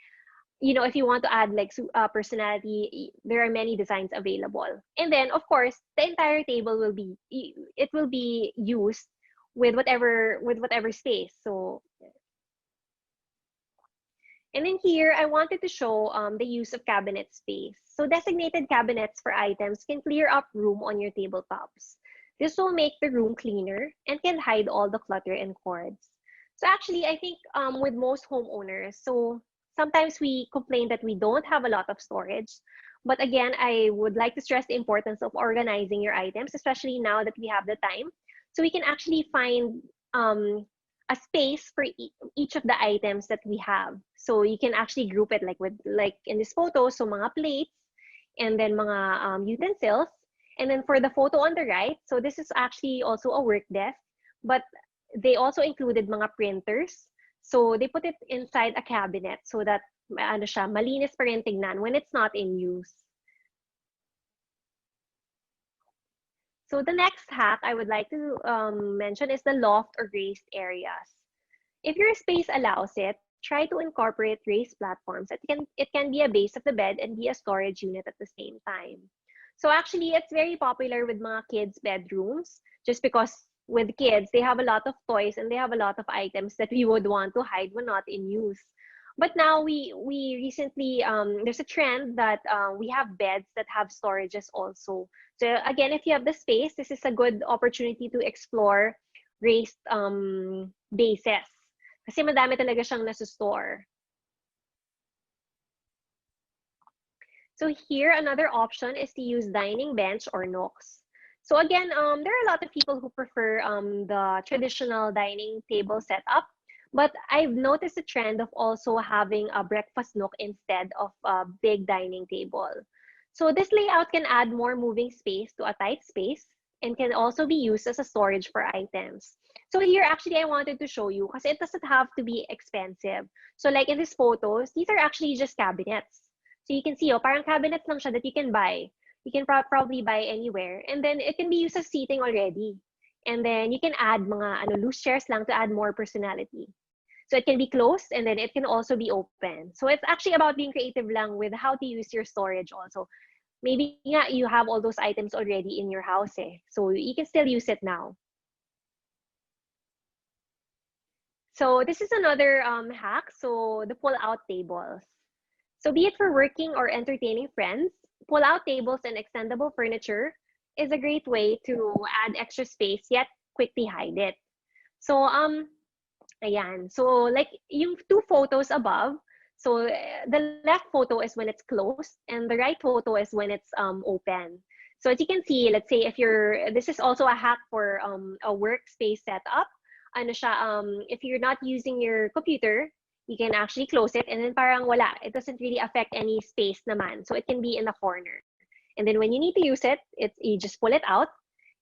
if you want to add like personality, there are many designs available. And then of course the entire table will be used with whatever space. So, and then here I wanted to show the use of cabinet space. So designated cabinets for items can clear up room on your tabletops. This will make the room cleaner and can hide all the clutter and cords. So actually, I think with most homeowners, so sometimes we complain that we don't have a lot of storage. But again, I would like to stress the importance of organizing your items, especially now that we have the time. So we can actually find a space for each of the items that we have. So you can actually group it like in this photo, so mga plates, and then mga utensils. And then for the photo on the right, so this is actually also a work desk, but they also included mga printers. So they put it inside a cabinet so that malinis pa rin tignan when it's not in use. So the next hack I would like to mention is the loft or raised areas. If your space allows it, try to incorporate raised platforms. It can be a base of the bed and be a storage unit at the same time. So actually, it's very popular with mga kids' bedrooms, just because with kids, they have a lot of toys and they have a lot of items that we would want to hide when not in use. But now we recently, there's a trend that we have beds that have storages also. So again, if you have the space, this is a good opportunity to explore raised bases. Kasi madami talaga siyang nasa-store. So here, another option is to use dining bench or nooks. So again, there are a lot of people who prefer the traditional dining table setup, but I've noticed a trend of also having a breakfast nook instead of a big dining table. So this layout can add more moving space to a tight space and can also be used as a storage for items. So here, actually, I wanted to show you because it doesn't have to be expensive. So like in these photos, these are actually just cabinets. So you can see, parang cabinets lang siya that you can buy. You can probably buy anywhere. And then it can be used as seating already. And then you can add mga loose chairs lang to add more personality. So it can be closed and then it can also be open. So it's actually about being creative lang with how to use your storage also. Maybe nga, you have all those items already in your house. So you can still use it now. So this is another hack. So the pull-out tables. So be it for working or entertaining friends, pull-out tables and extendable furniture is a great way to add extra space yet quickly hide it. So ayan. So like yung two photos above, so the left photo is when it's closed and the right photo is when it's open. So as you can see, let's say this is also a hack for a workspace setup. Ano siya, if you're not using your computer, you can actually close it and then parang wala. It doesn't really affect any space naman. So it can be in the corner. And then when you need to use it, you just pull it out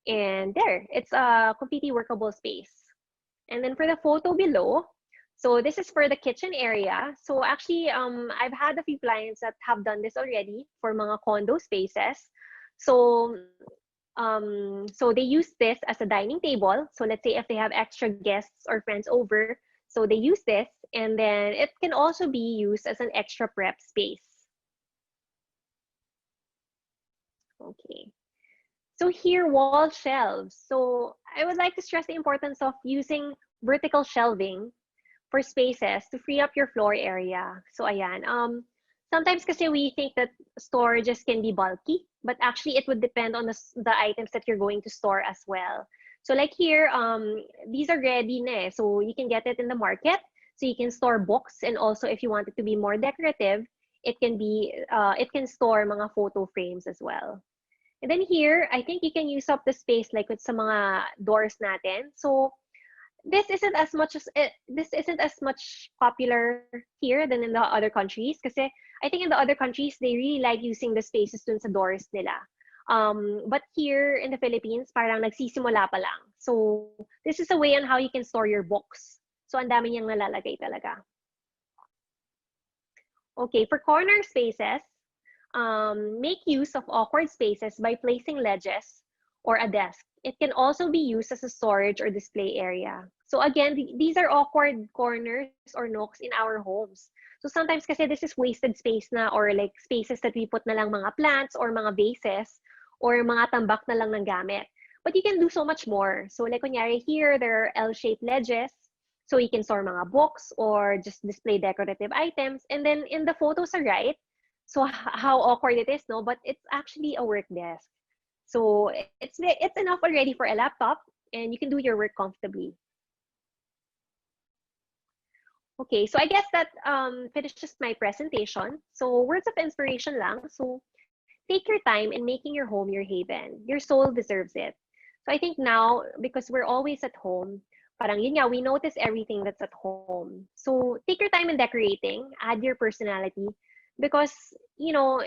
and there, it's a completely workable space. And then for the photo below, so this is for the kitchen area. So actually, I've had a few clients that have done this already for mga condo spaces. So they use this as a dining table. So let's say if they have extra guests or friends over, so they use this, and then it can also be used as an extra prep space. Okay. So here, wall shelves. So I would like to stress the importance of using vertical shelving for spaces to free up your floor area. So ayan. Sometimes kasi we think that storages can be bulky, but actually it would depend on the items that you're going to store as well. So like here, these are ready na. So you can get it in the market. So you can store books, and also if you want it to be more decorative, it can store mga photo frames as well. And then here, I think you can use up the space like with sa mga doors natin. So this isn't as much popular here than in the other countries. Kasi I think in the other countries they really like using the spaces dun sa doors nila. But here in the Philippines, parang nagsisimula pa lang. So this is a way on how you can store your books. So ang dami niyang nalalagay talaga. Okay, for corner spaces, make use of awkward spaces by placing ledges or a desk. It can also be used as a storage or display area. So again, these are awkward corners or nooks in our homes. So sometimes kasi this is wasted space na, or like spaces that we put na lang mga plants or mga vases or mga tambak na lang ng gamit. But you can do so much more. So like kunyari here, there are L-shaped ledges. So you can store mga books or just display decorative items. And then in the photos are right. So how awkward it is, no? But it's actually a work desk. So it's enough already for a laptop, and you can do your work comfortably. Okay, so I guess that finishes my presentation. So words of inspiration lang. So take your time in making your home your haven. Your soul deserves it. So I think now, because we're always at home, parang yun nga, we notice everything that's at home. So take your time in decorating, add your personality, because, you know,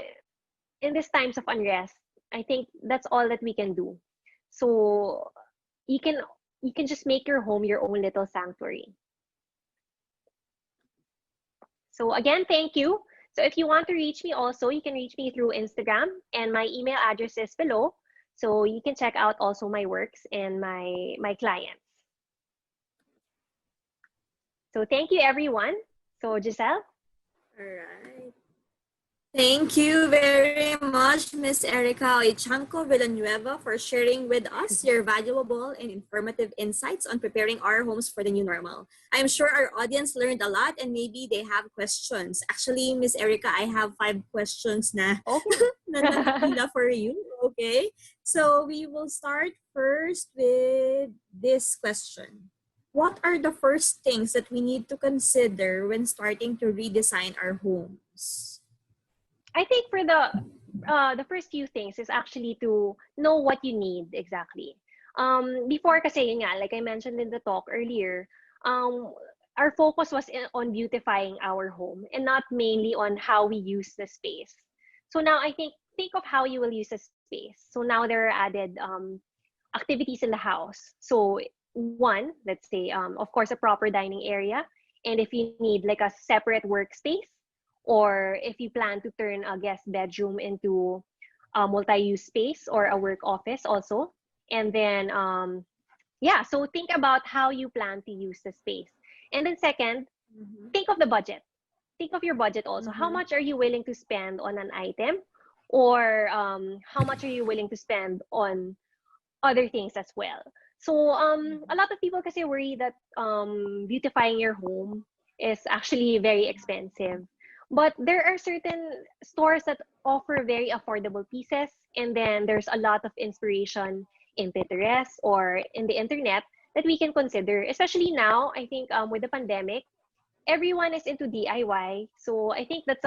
in these times of unrest, I think that's all that we can do. So you can just make your home your own little sanctuary. So again, thank you. So if you want to reach me also, you can reach me through Instagram, and my email address is below. So you can check out also my works and my clients. So thank you, everyone. So Giselle? All right. Thank you very much, Miss Erika Uichanco Villanueva, for sharing with us your valuable and informative insights on preparing our homes for the new normal. I'm sure our audience learned a lot and maybe they have questions. Actually, Miss Erika, I have 5 questions na, Okay. na for you. Okay. So we will start first with this question. What are the first things that we need to consider when starting to redesign our homes? I think for the first few things is actually to know what you need exactly. Before kasi yun nga, like I mentioned in the talk earlier, our focus was on beautifying our home and not mainly on how we use the space. So now I think of how you will use the space. So now there are added activities in the house. So one, let's say, of course, a proper dining area. And if you need like a separate workspace, or if you plan to turn a guest bedroom into a multi-use space or a work office also. And then, yeah, so think about how you plan to use the space. And then second, think of the budget. Think of your budget also. How much are you willing to spend on an item? Or how much are you willing to spend on other things as well? So a lot of people kasi worry that beautifying your home is actually very expensive. But there are certain stores that offer very affordable pieces, and then there's a lot of inspiration in Pinterest or in the internet that we can consider. Especially now, I think with the pandemic, everyone is into DIY, so I think that's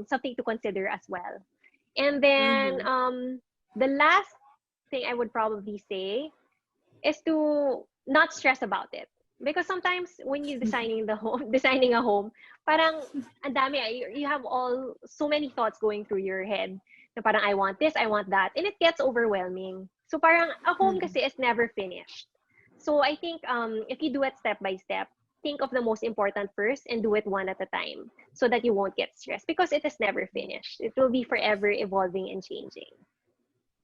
something to consider as well. And then the last thing I would probably say is to not stress about it. Because sometimes when you're designing designing a home, parang ang dami, you have so many thoughts going through your head. Na parang I want this, I want that, and it gets overwhelming. So parang a home kasi is never finished. So I think if you do it step by step, think of the most important first and do it one at a time so that you won't get stressed, because it is never finished. It will be forever evolving and changing.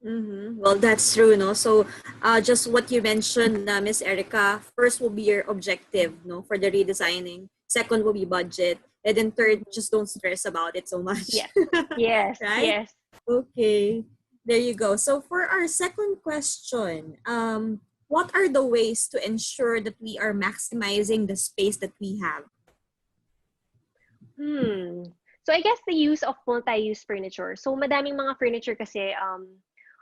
Well, that's true, no? So, just what you mentioned, Miss Erika, first will be your objective, no, for the redesigning. Second will be budget, and then third, just don't stress about it so much. Yes, yes, right? yes. Okay, there you go. So, for our second question, what are the ways to ensure that we are maximizing the space that we have? So I guess the use of multi-use furniture. So madaming mga furniture kasi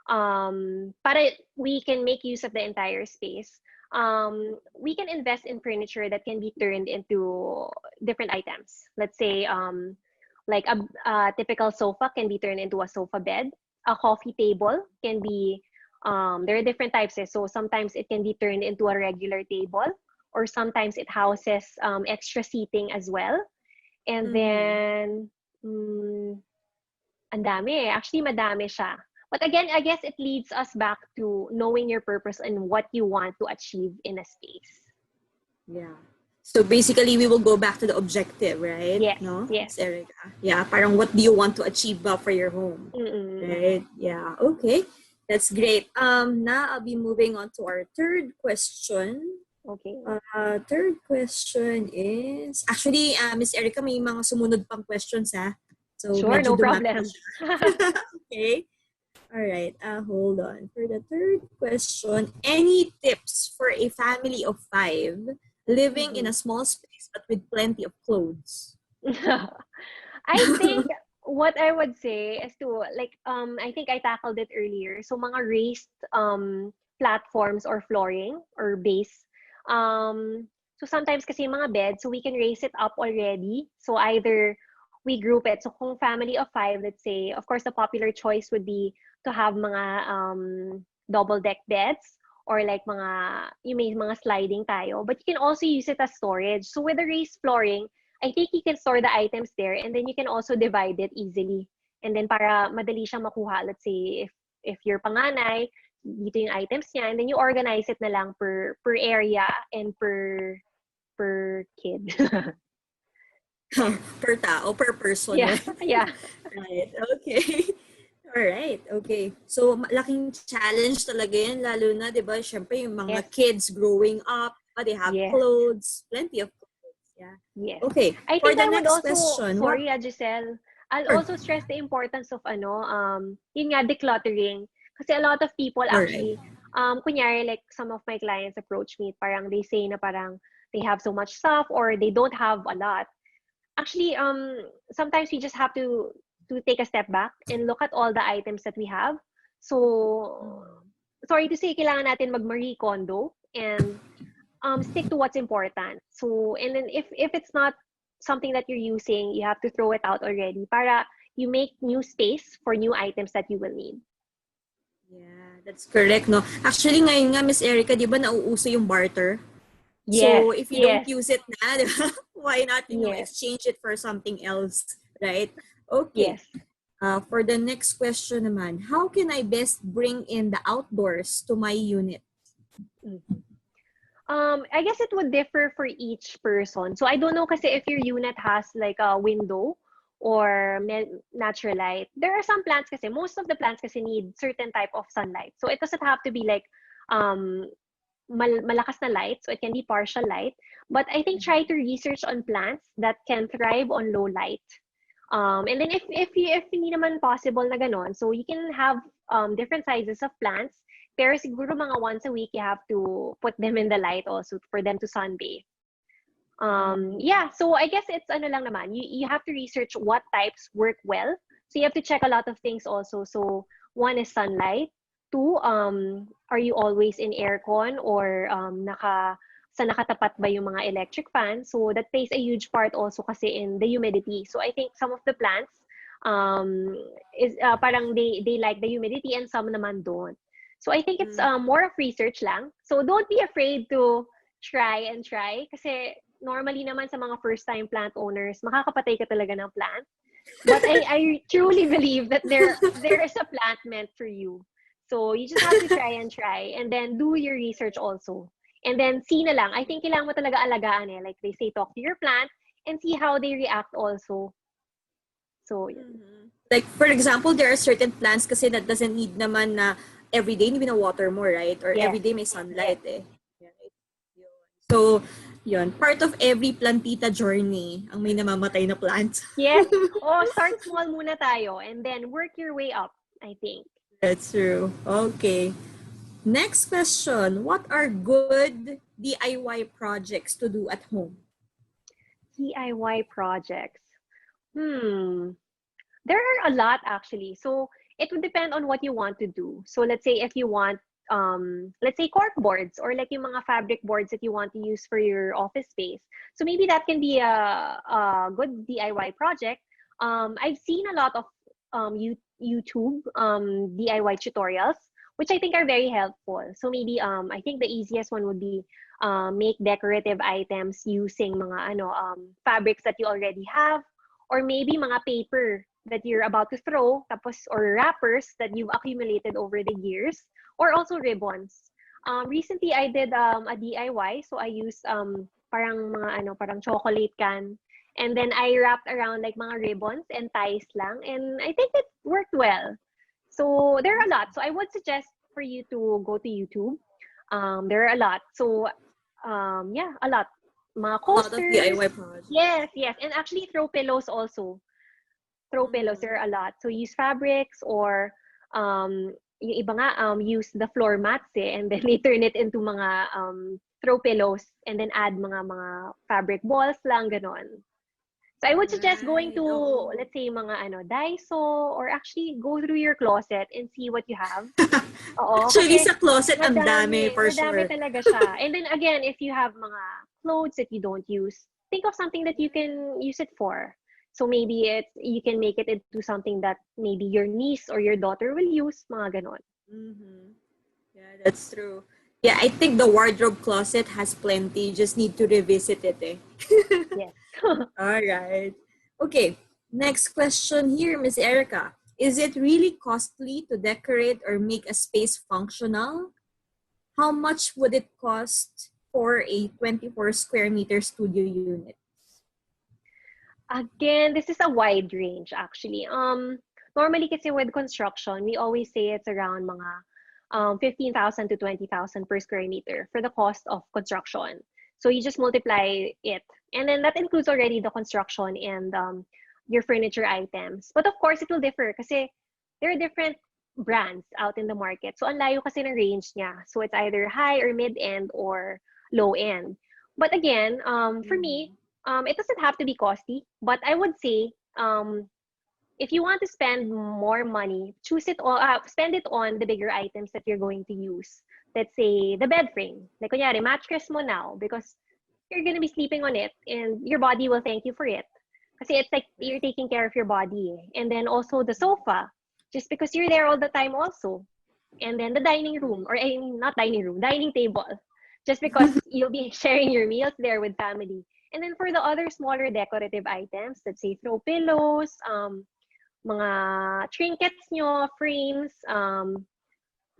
para we can make use of the entire space. We can invest in furniture that can be turned into different items. Let's say like a typical sofa can be turned into a sofa bed. A coffee table can be there are different types. So sometimes it can be turned into a regular table, or sometimes it houses extra seating as well. And then, ang dami eh. Actually, madami siya. But again, I guess it leads us back to knowing your purpose and what you want to achieve in a space. Yeah. So basically, we will go back to the objective, right? Yes, No? yes. Miss Erika. Yeah, parang what do you want to achieve ba for your home? Right? Yeah, okay. That's great. Now I'll be moving on to our third question. Okay. Third question is, actually, Miss Erika, may mga sumunod pang questions, ha? So Sure, medyo no dumami problem. siya. Okay. All right. Hold on. For the third question, any tips for a family of 5 living in a small space but with plenty of clothes? I think what I would say is to like I think I tackled it earlier. So mga raised platforms or flooring or base. So sometimes kasi mga bed, so we can raise it up already. So either we group it. So kung family of 5, let's say, of course the popular choice would be to have mga double deck beds or like you may mga sliding tayo, but you can also use it as storage. So with the raised flooring, I think you can store the items there and then you can also divide it easily. And then para madali siyang makuha, let's say if you're panganay, dito yung items niya, and then you organize it na lang per area and per kid. Per tao, per person. Yeah, Right? yeah. Right. Okay. All right. Okay. So, malaking challenge talaga yan, lalo na, di ba, syempre, yung mga kids growing up, they have clothes, plenty of clothes. Yeah. Yes. Okay. I For think the I would next also, question, sorry, Giselle, I'll also stress the importance of yun nga, decluttering. Kasi a lot of people actually, kunyari, like some of my clients approach me, parang they say na parang they have so much stuff or they don't have a lot. Actually, sometimes we just have to take a step back and look at all the items that we have. So, sorry to say, kailangan natin mag-Marie Kondo and stick to what's important. So, and then if it's not something that you're using, you have to throw it out already para you make new space for new items that you will need. Yeah, that's correct, no? Actually, ngayon nga, Miss Erika, di ba nauuso yung barter? Yes, So, if you don't use it na, di ba? Why not exchange it for something else, right? Okay. Yes. For the next question naman, how can I best bring in the outdoors to my unit? I guess it would differ for each person. So I don't know kasi if your unit has like a window or natural light. There are some plants kasi, most of the plants kasi need certain type of sunlight. So it doesn't have to be like malakas na light, so it can be partial light. But I think try to research on plants that can thrive on low light. And then if hindi naman possible na ganon, so you can have different sizes of plants. Pero siguro mga once a week, you have to put them in the light also for them to sunbathe. Yeah, so I guess it's ano lang naman. You have to research what types work well. So you have to check a lot of things also. So one is sunlight. 2, are you always in aircon or nakatapat ba yung mga electric fan? So that plays a huge part also kasi in the humidity. So I think some of the plants is parang they like the humidity and some naman don't. So I think it's more of research lang. So don't be afraid to try kasi normally naman sa mga first-time plant owners, makakapatay ka talaga ng plant. But I truly believe that there is a plant meant for you. So you just have to try and then do your research also. And then see na lang. I think kailangan mo talaga alagaan eh. Like they say, talk to your plant and see how they react also. So, like for example, there are certain plants kasi that doesn't need naman na every day hindi water mo, right? Or every day may sunlight eh. So, yun. Part of every plantita journey ang may namamatay na plant. Yes. Start small muna tayo and then work your way up, I think. That's true. Okay. Next question. What are good DIY projects to do at home? DIY projects. There are a lot actually. So it would depend on what you want to do. So let's say if you want, let's say cork boards or like yung mga fabric boards that you want to use for your office space. So maybe that can be a good DIY project. I've seen a lot of YouTube DIY tutorials which I think are very helpful. So maybe I think the easiest one would be make decorative items using mga fabrics that you already have, or maybe mga paper that you're about to throw, tapos or wrappers that you've accumulated over the years, or also ribbons. Recently I did a DIY, so I used parang chocolate can, and then I wrapped around like mga ribbons and ties lang, and I think it worked well. So there are a lot. So I would suggest for you to go to YouTube. There are a lot. So yeah, a lot. Mga A lot of coasters. DIY projects. Yes, yes. And actually throw pillows also. Throw pillows, there are a lot. So use fabrics, or yung iba nga use the floor mats and then they turn it into mga throw pillows and then add mga fabric balls lang, ganon. So I would suggest going to, let's say, mga Daiso, or actually go through your closet and see what you have. Oo, Actually, kasi sa closet, ang dami for madami sure. talaga siya. And then again, if you have mga clothes that you don't use, think of something that you can use it for. So maybe you can make it into something that maybe your niece or your daughter will use, mga ganon. Mm-hmm. Yeah, that's true. Yeah, I think the wardrobe closet has plenty. You just need to revisit it. Yes. All right. Okay. Next question here, Miss Erica. Is it really costly to decorate or make a space functional? How much would it cost for a 24 square meter studio unit? Again, this is a wide range actually. Normally kasi with construction, we always say it's around mga 15,000 to 20,000 per square meter for the cost of construction. So you just multiply it. And then that includes already the construction and your furniture items. But of course, it will differ kasi there are different brands out in the market. So ang layo kasi ng range niya. So it's either high or mid-end or low-end. But again, for me, it doesn't have to be costly. But I would say, if you want to spend more money, spend it on the bigger items that you're going to use. Let's say the bed frame. Like kunyari, mattress mo now because you're gonna be sleeping on it and your body will thank you for it. Kasi it's like you're taking care of your body. And then also the sofa, just because you're there all the time also. And then the dining room, or I mean, not dining room, dining table, just because you'll be sharing your meals there with family. And then for the other smaller decorative items, let's say throw pillows, mga trinkets nyo, frames,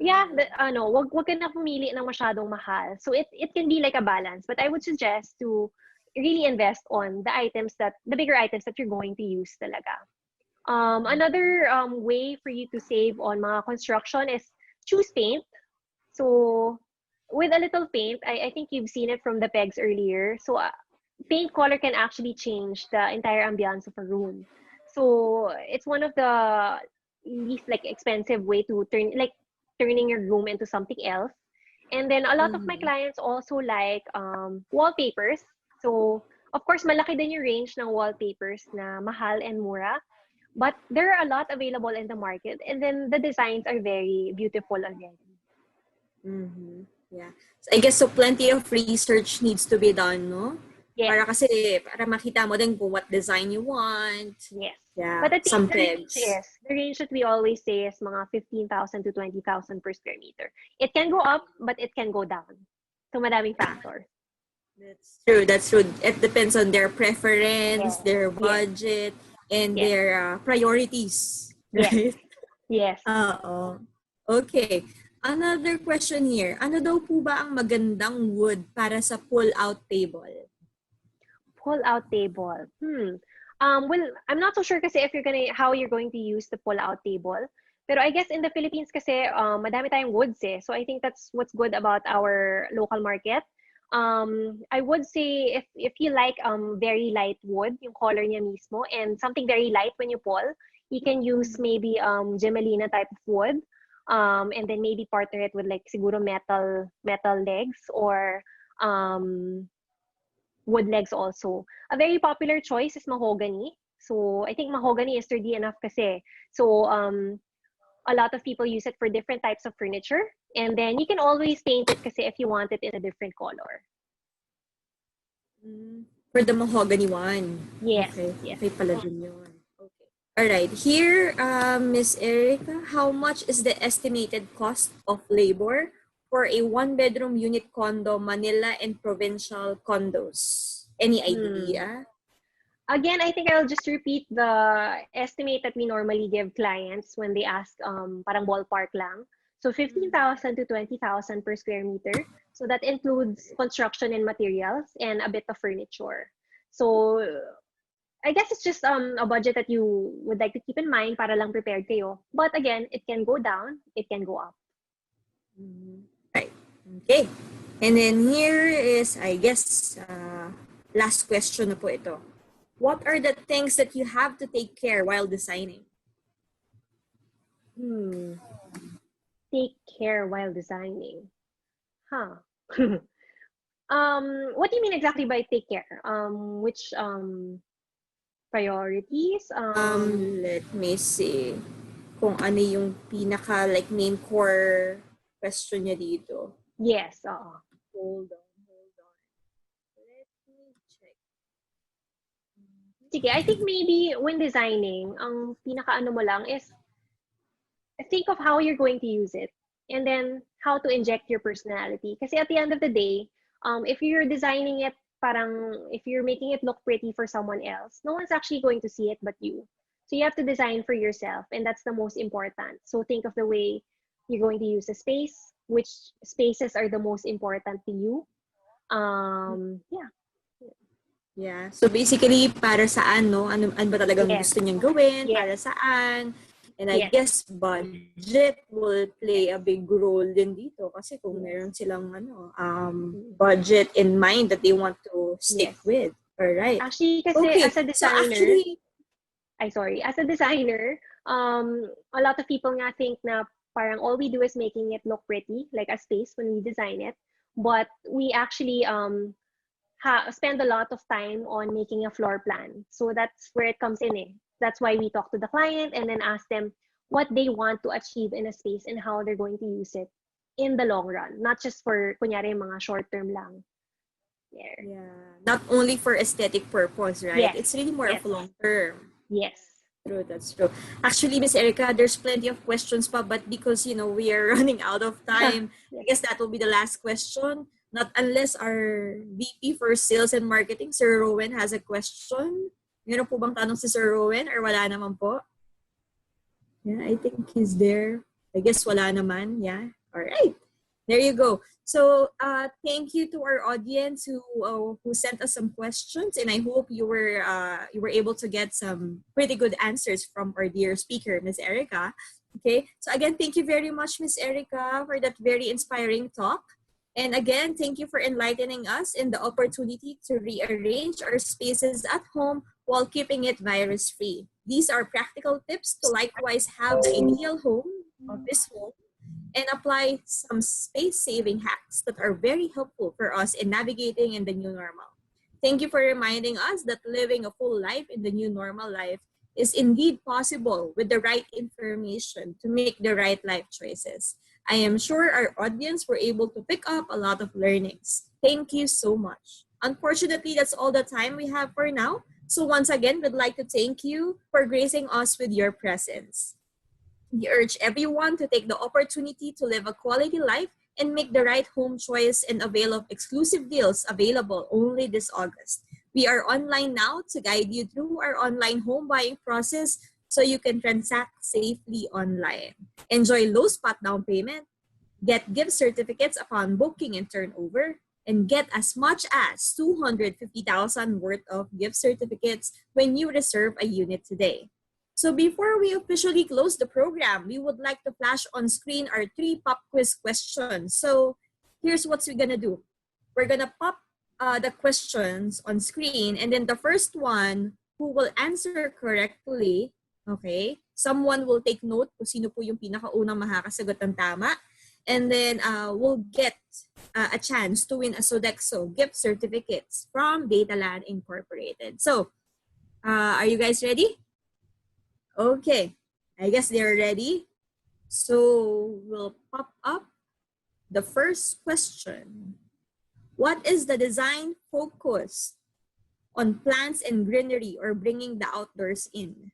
wag ka na pumili ng masyadong mahal. So it can be like a balance, but I would suggest to really invest on the bigger items that you're going to use talaga. Another way for you to save on mga construction is choose paint. So with a little paint, I think you've seen it from the pegs earlier. So paint color can actually change the entire ambiance of a room. So it's one of the least expensive way to turning your room into something else. And then a lot of my clients also like wallpapers. So of course, malaki din yung range ng wallpapers na mahal and mura. But there are a lot available in the market. And then the designs are very beautiful already. Mm-hmm. Yeah. So I guess plenty of research needs to be done, no? Yes. Para makita mo din kung what design you want. Yes. Yeah. But Some the pegs. range that we always say is mga 15,000 to 20,000 per square meter. It can go up, but it can go down. So madaming factors. That's true. It depends on their preference, their budget, and their priorities. Right? Yes. Okay. Another question here. Ano daw po ba ang magandang wood para sa pull-out table? Pull-out table. Well, I'm not so sure kasi how you're going to use the pull-out table. Pero I guess in the Philippines kasi madami tayong woods eh. So I think that's what's good about our local market. I would say if you like very light wood, yung color niya mismo, and something very light when you pull, you can use maybe Gemelina type of wood. And then maybe partner it with siguro metal legs or wood legs also. A very popular choice is mahogany. So I think mahogany is sturdy enough kasi. So a lot of people use it for different types of furniture. And then you can always paint it kasi if you want it in a different color. For the mahogany one. Yes. Okay. Yes. Okay pala din yun. Okay. All right. Here, Miss Erika, how much is the estimated cost of labor for a one-bedroom unit condo, Manila and provincial condos? Any idea? Again, I think I'll just repeat the estimate that we normally give clients when they ask parang ballpark lang. So 15,000 to 20,000 per square meter. So that includes construction and materials and a bit of furniture. So I guess it's just a budget that you would like to keep in mind para lang prepared kayo. But again, it can go down, it can go up. Right. Okay. And then here is, I guess, last question na po ito. What are the things that you have to take care while designing? Take care while designing. Huh. What do you mean exactly by take care? Which priorities? Let me see kung ano yung pinaka like main core question niya dito. Yes. Oo. Hold on. Let me check. Sige, I think maybe when designing, ang pinaka-ano mo lang is think of how you're going to use it and then how to inject your personality. Kasi at the end of the day, if you're designing it, parang if you're making it look pretty for someone else, no one's actually going to see it but you. So you have to design for yourself, and that's the most important. So think of the way you're going to use the space, which spaces are the most important to you. Yeah. Yeah. So basically, para saan, no? Ano ba talagang Yes. gusto niyang gawin? Yes. Para saan? And I Yes. guess budget will play a big role din dito kasi kung meron silang budget in mind that they want to stick with. All right. Actually, kasi Okay. as a designer, as a designer, a lot of people nga think na parang all we do is making it look pretty, like a space when we design it. But we actually spend a lot of time on making a floor plan. So that's where it comes in. That's why we talk to the client and then ask them what they want to achieve in a space and how they're going to use it in the long run, not just for kunyari mga short term lang. Yeah. Not only for aesthetic purpose, right? Yes. It's really more of long term. Yes. True, that's true. Actually, Miss Erika, there's plenty of questions pa, but because we are running out of time, I guess that will be the last question. Not unless our VP for Sales and Marketing, Sir Rowan, has a question. Meron po bang tanong si Sir Rowan or wala naman po? Yeah, I think he's there. I guess wala naman. Yeah. All right. There you go. So thank you to our audience who sent us some questions, and I hope you were able to get some pretty good answers from our dear speaker, Ms. Erika. Okay. So again, thank you very much, Ms. Erika, for that very inspiring talk. And again, thank you for enlightening us in the opportunity to rearrange our spaces at home while keeping it virus-free. These are practical tips to likewise have the ideal home, office home, and apply some space-saving hacks that are very helpful for us in navigating in the new normal. Thank you for reminding us that living a full life in the new normal life is indeed possible with the right information to make the right life choices. I am sure our audience were able to pick up a lot of learnings. Thank you so much. Unfortunately, that's all the time we have for now. So once again, we'd like to thank you for gracing us with your presence. We urge everyone to take the opportunity to live a quality life and make the right home choice and avail of exclusive deals available only this August. We are online now to guide you through our online home buying process so you can transact safely online. Enjoy low spot down payment, get gift certificates upon booking and turnover, and get as much as 250,000 worth of gift certificates when you reserve a unit today. So before we officially close the program, we would like to flash on screen our 3 pop quiz questions. So here's what we're gonna do. We're gonna pop the questions on screen, and then the first one who will answer correctly, okay, someone will take note kung sino po yung pinakaunang makakasagot ng tama, and then we'll get a chance to win a Sodexo gift certificates from Dataland Incorporated. So are you guys ready? Okay, I guess they're ready. So we'll pop up the first question. What is the design focus on plants and greenery or bringing the outdoors in?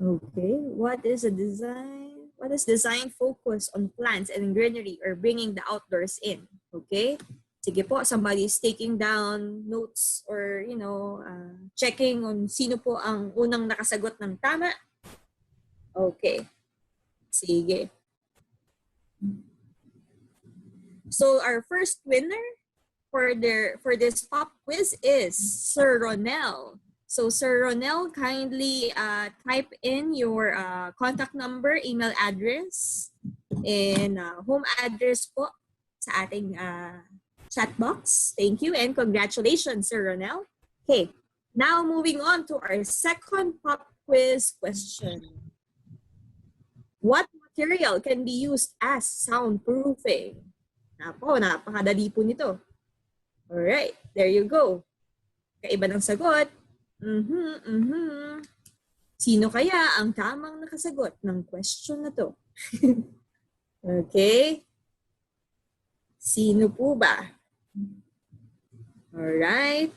Okay, what is a design? What is design focus on plants and greenery or bringing the outdoors in? Okay, sige po, somebody is taking down notes or, checking on sino po ang unang nakasagot ng tama. Okay, sige. So our first winner for this pop quiz is Sir Ronel. So Sir Ronel, kindly type in your contact number, email address, and home address po sa ating chat box. Thank you and congratulations, Sir Ronel. Okay, now moving on to our second pop quiz question. What material can be used as soundproofing? Napakadali po nito. Alright, there you go. Kaiba ng sagot. Sino kaya ang tamang nakasagot ng question na to? Okay. Sino po ba? Alright.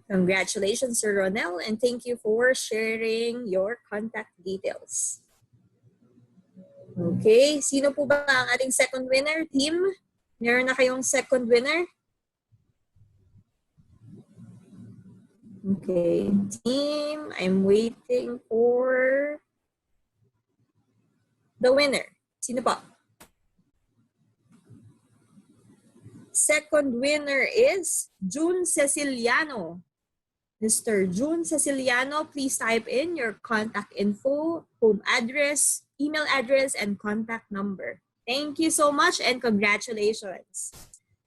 Congratulations, Sir Ronel, and thank you for sharing your contact details. Okay, sino po ba ang ating second winner, team? Meron na kayong second winner? Okay, team, I'm waiting for the winner. Sino pa? Second winner is June Ceciliano. Mr. June Ceciliano, please type in your contact info, home address, email address, and contact number. Thank you so much and congratulations.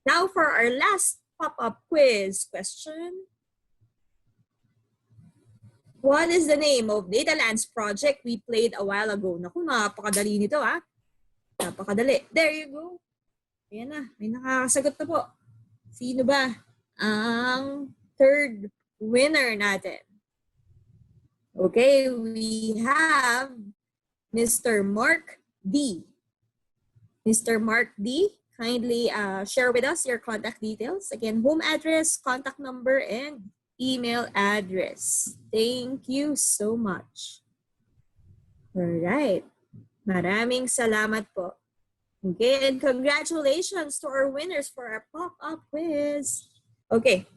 Now for our last pop-up quiz question. What is the name of Datalands project we played a while ago? Naku, napakadali nito ha. Napakadali. There you go. Ayan na, may nakakasagot na po. Sino ba ang third winner natin? Okay, we have Mr. Mark D. Mr. Mark D, kindly share with us your contact details. Again, home address, contact number, and email address. Thank you so much. All right. Maraming salamat po. Okay, and congratulations to our winners for our pop-up quiz. Okay.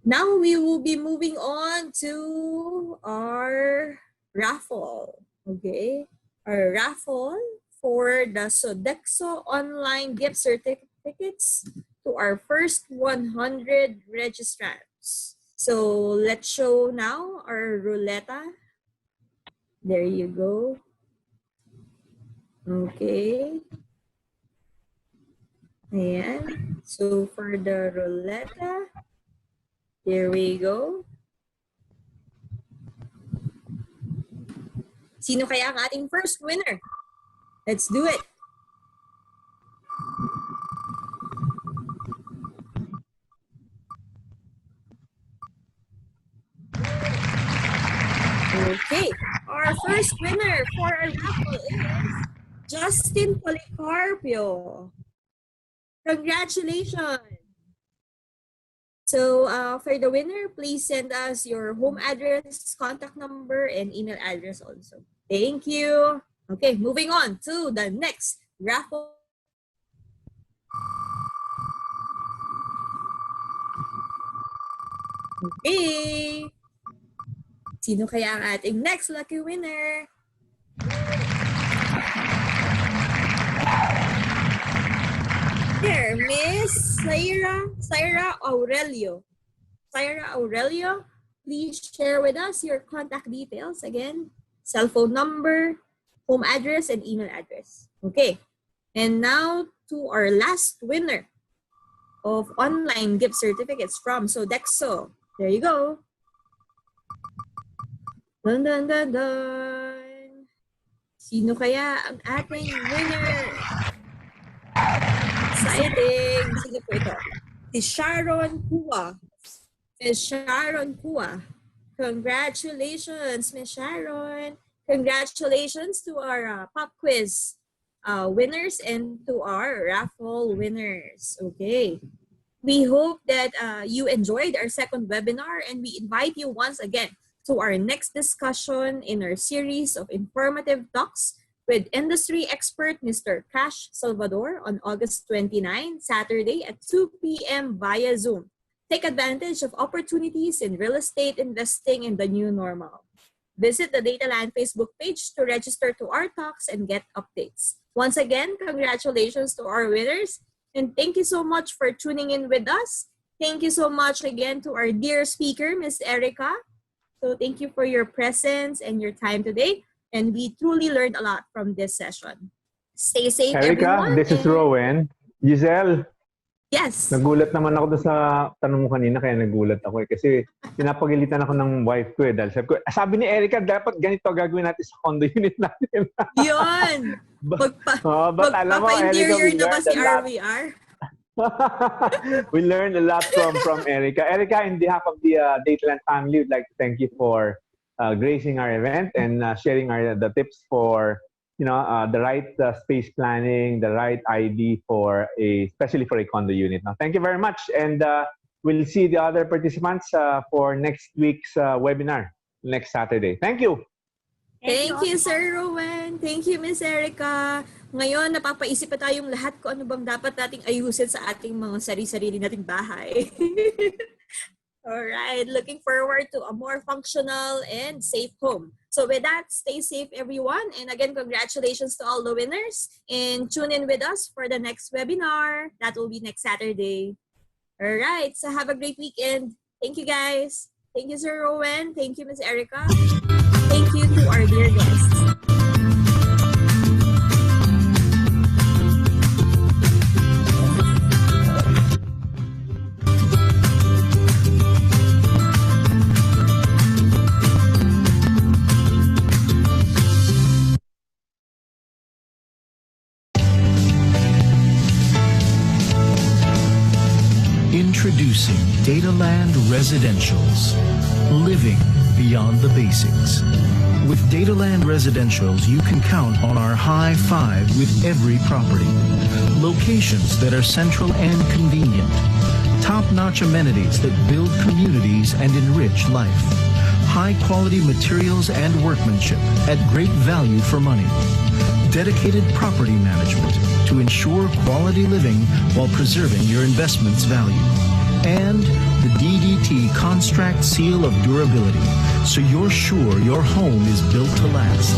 Now we will be moving on to our raffle. Okay. Our raffle for the Sodexo online gift certificates to our first 100 registrants. So let's show now our roulette. There you go. Okay. Ayan. So for the roulette, here we go. Sino kaya ang ating first winner? Let's do it. Okay, our first winner for our raffle is Justin Policarpio. Congratulations. So for the winner, please send us your home address, contact number, and email address also. Thank you. Okay, moving on to the next raffle. Okay. Sino kaya ang ating next lucky winner? Here, Miss Syra Aurelio. Syra Aurelio, please share with us your contact details. Again, cell phone number, home address, and email address. Okay. And now to our last winner of online gift certificates from Sodexo. There you go. Dun, dun, dun, dun. Sino kaya ang ating winner? Exciting! Sino po ito? Si Sharon Kua. Miss Sharon Kua. Congratulations, Miss Sharon. Congratulations to our pop quiz winners and to our raffle winners. Okay. We hope that you enjoyed our second webinar, and we invite you once again to our next discussion in our series of informative talks with industry expert Mr. Cash Salvador on August 29, Saturday at 2 p.m. via Zoom. Take advantage of opportunities in real estate investing in the new normal. Visit the Dataland Facebook page to register to our talks and get updates. Once again, congratulations to our winners, and thank you so much for tuning in with us. Thank you so much again to our dear speaker, Ms. Erika. So thank you for your presence and your time today, and we truly learned a lot from this session. Stay safe, Erika, everyone. this is Rowan. Giselle, Yes. nagulat naman ako doon sa tanong mo kanina, kaya nagulat ako kasi pinapagalitan ako ng wife ko dahil sabi ni Erika, dapat ganito gagawin natin sa condo unit natin. Yun! but alam mo, Erika, Magpapa-interior na ba si RVR? We learned a lot from Erika. Erika, in behalf of the Dataland family, we'd like to thank you for gracing our event and sharing the tips for the right space planning, the right ID especially for a condo unit. Now, thank you very much, and we'll see the other participants for next week's webinar next Saturday. Thank you. Thank you, Sir Rowan. Thank you, Miss Erika. Ngayon, napapaisip pa tayong lahat kung ano bang dapat nating ayusin sa ating mga sarili-sarili nating bahay. Alright, looking forward to a more functional and safe home. So with that, stay safe, everyone. And again, congratulations to all the winners. And tune in with us for the next webinar. That will be next Saturday. Alright, so have a great weekend. Thank you, guys. Thank you, Sir Rowan. Thank you, Ms. Erika. Thank you to our dear guests. Introducing Dataland Residentials, living beyond the basics. With Dataland Residentials, you can count on our high five with every property. Locations that are central and convenient. Top-notch amenities that build communities and enrich life. High-quality materials and workmanship at great value for money. Dedicated property management to ensure quality living while preserving your investment's value. And the DDT Construct Seal of Durability, so you're sure your home is built to last.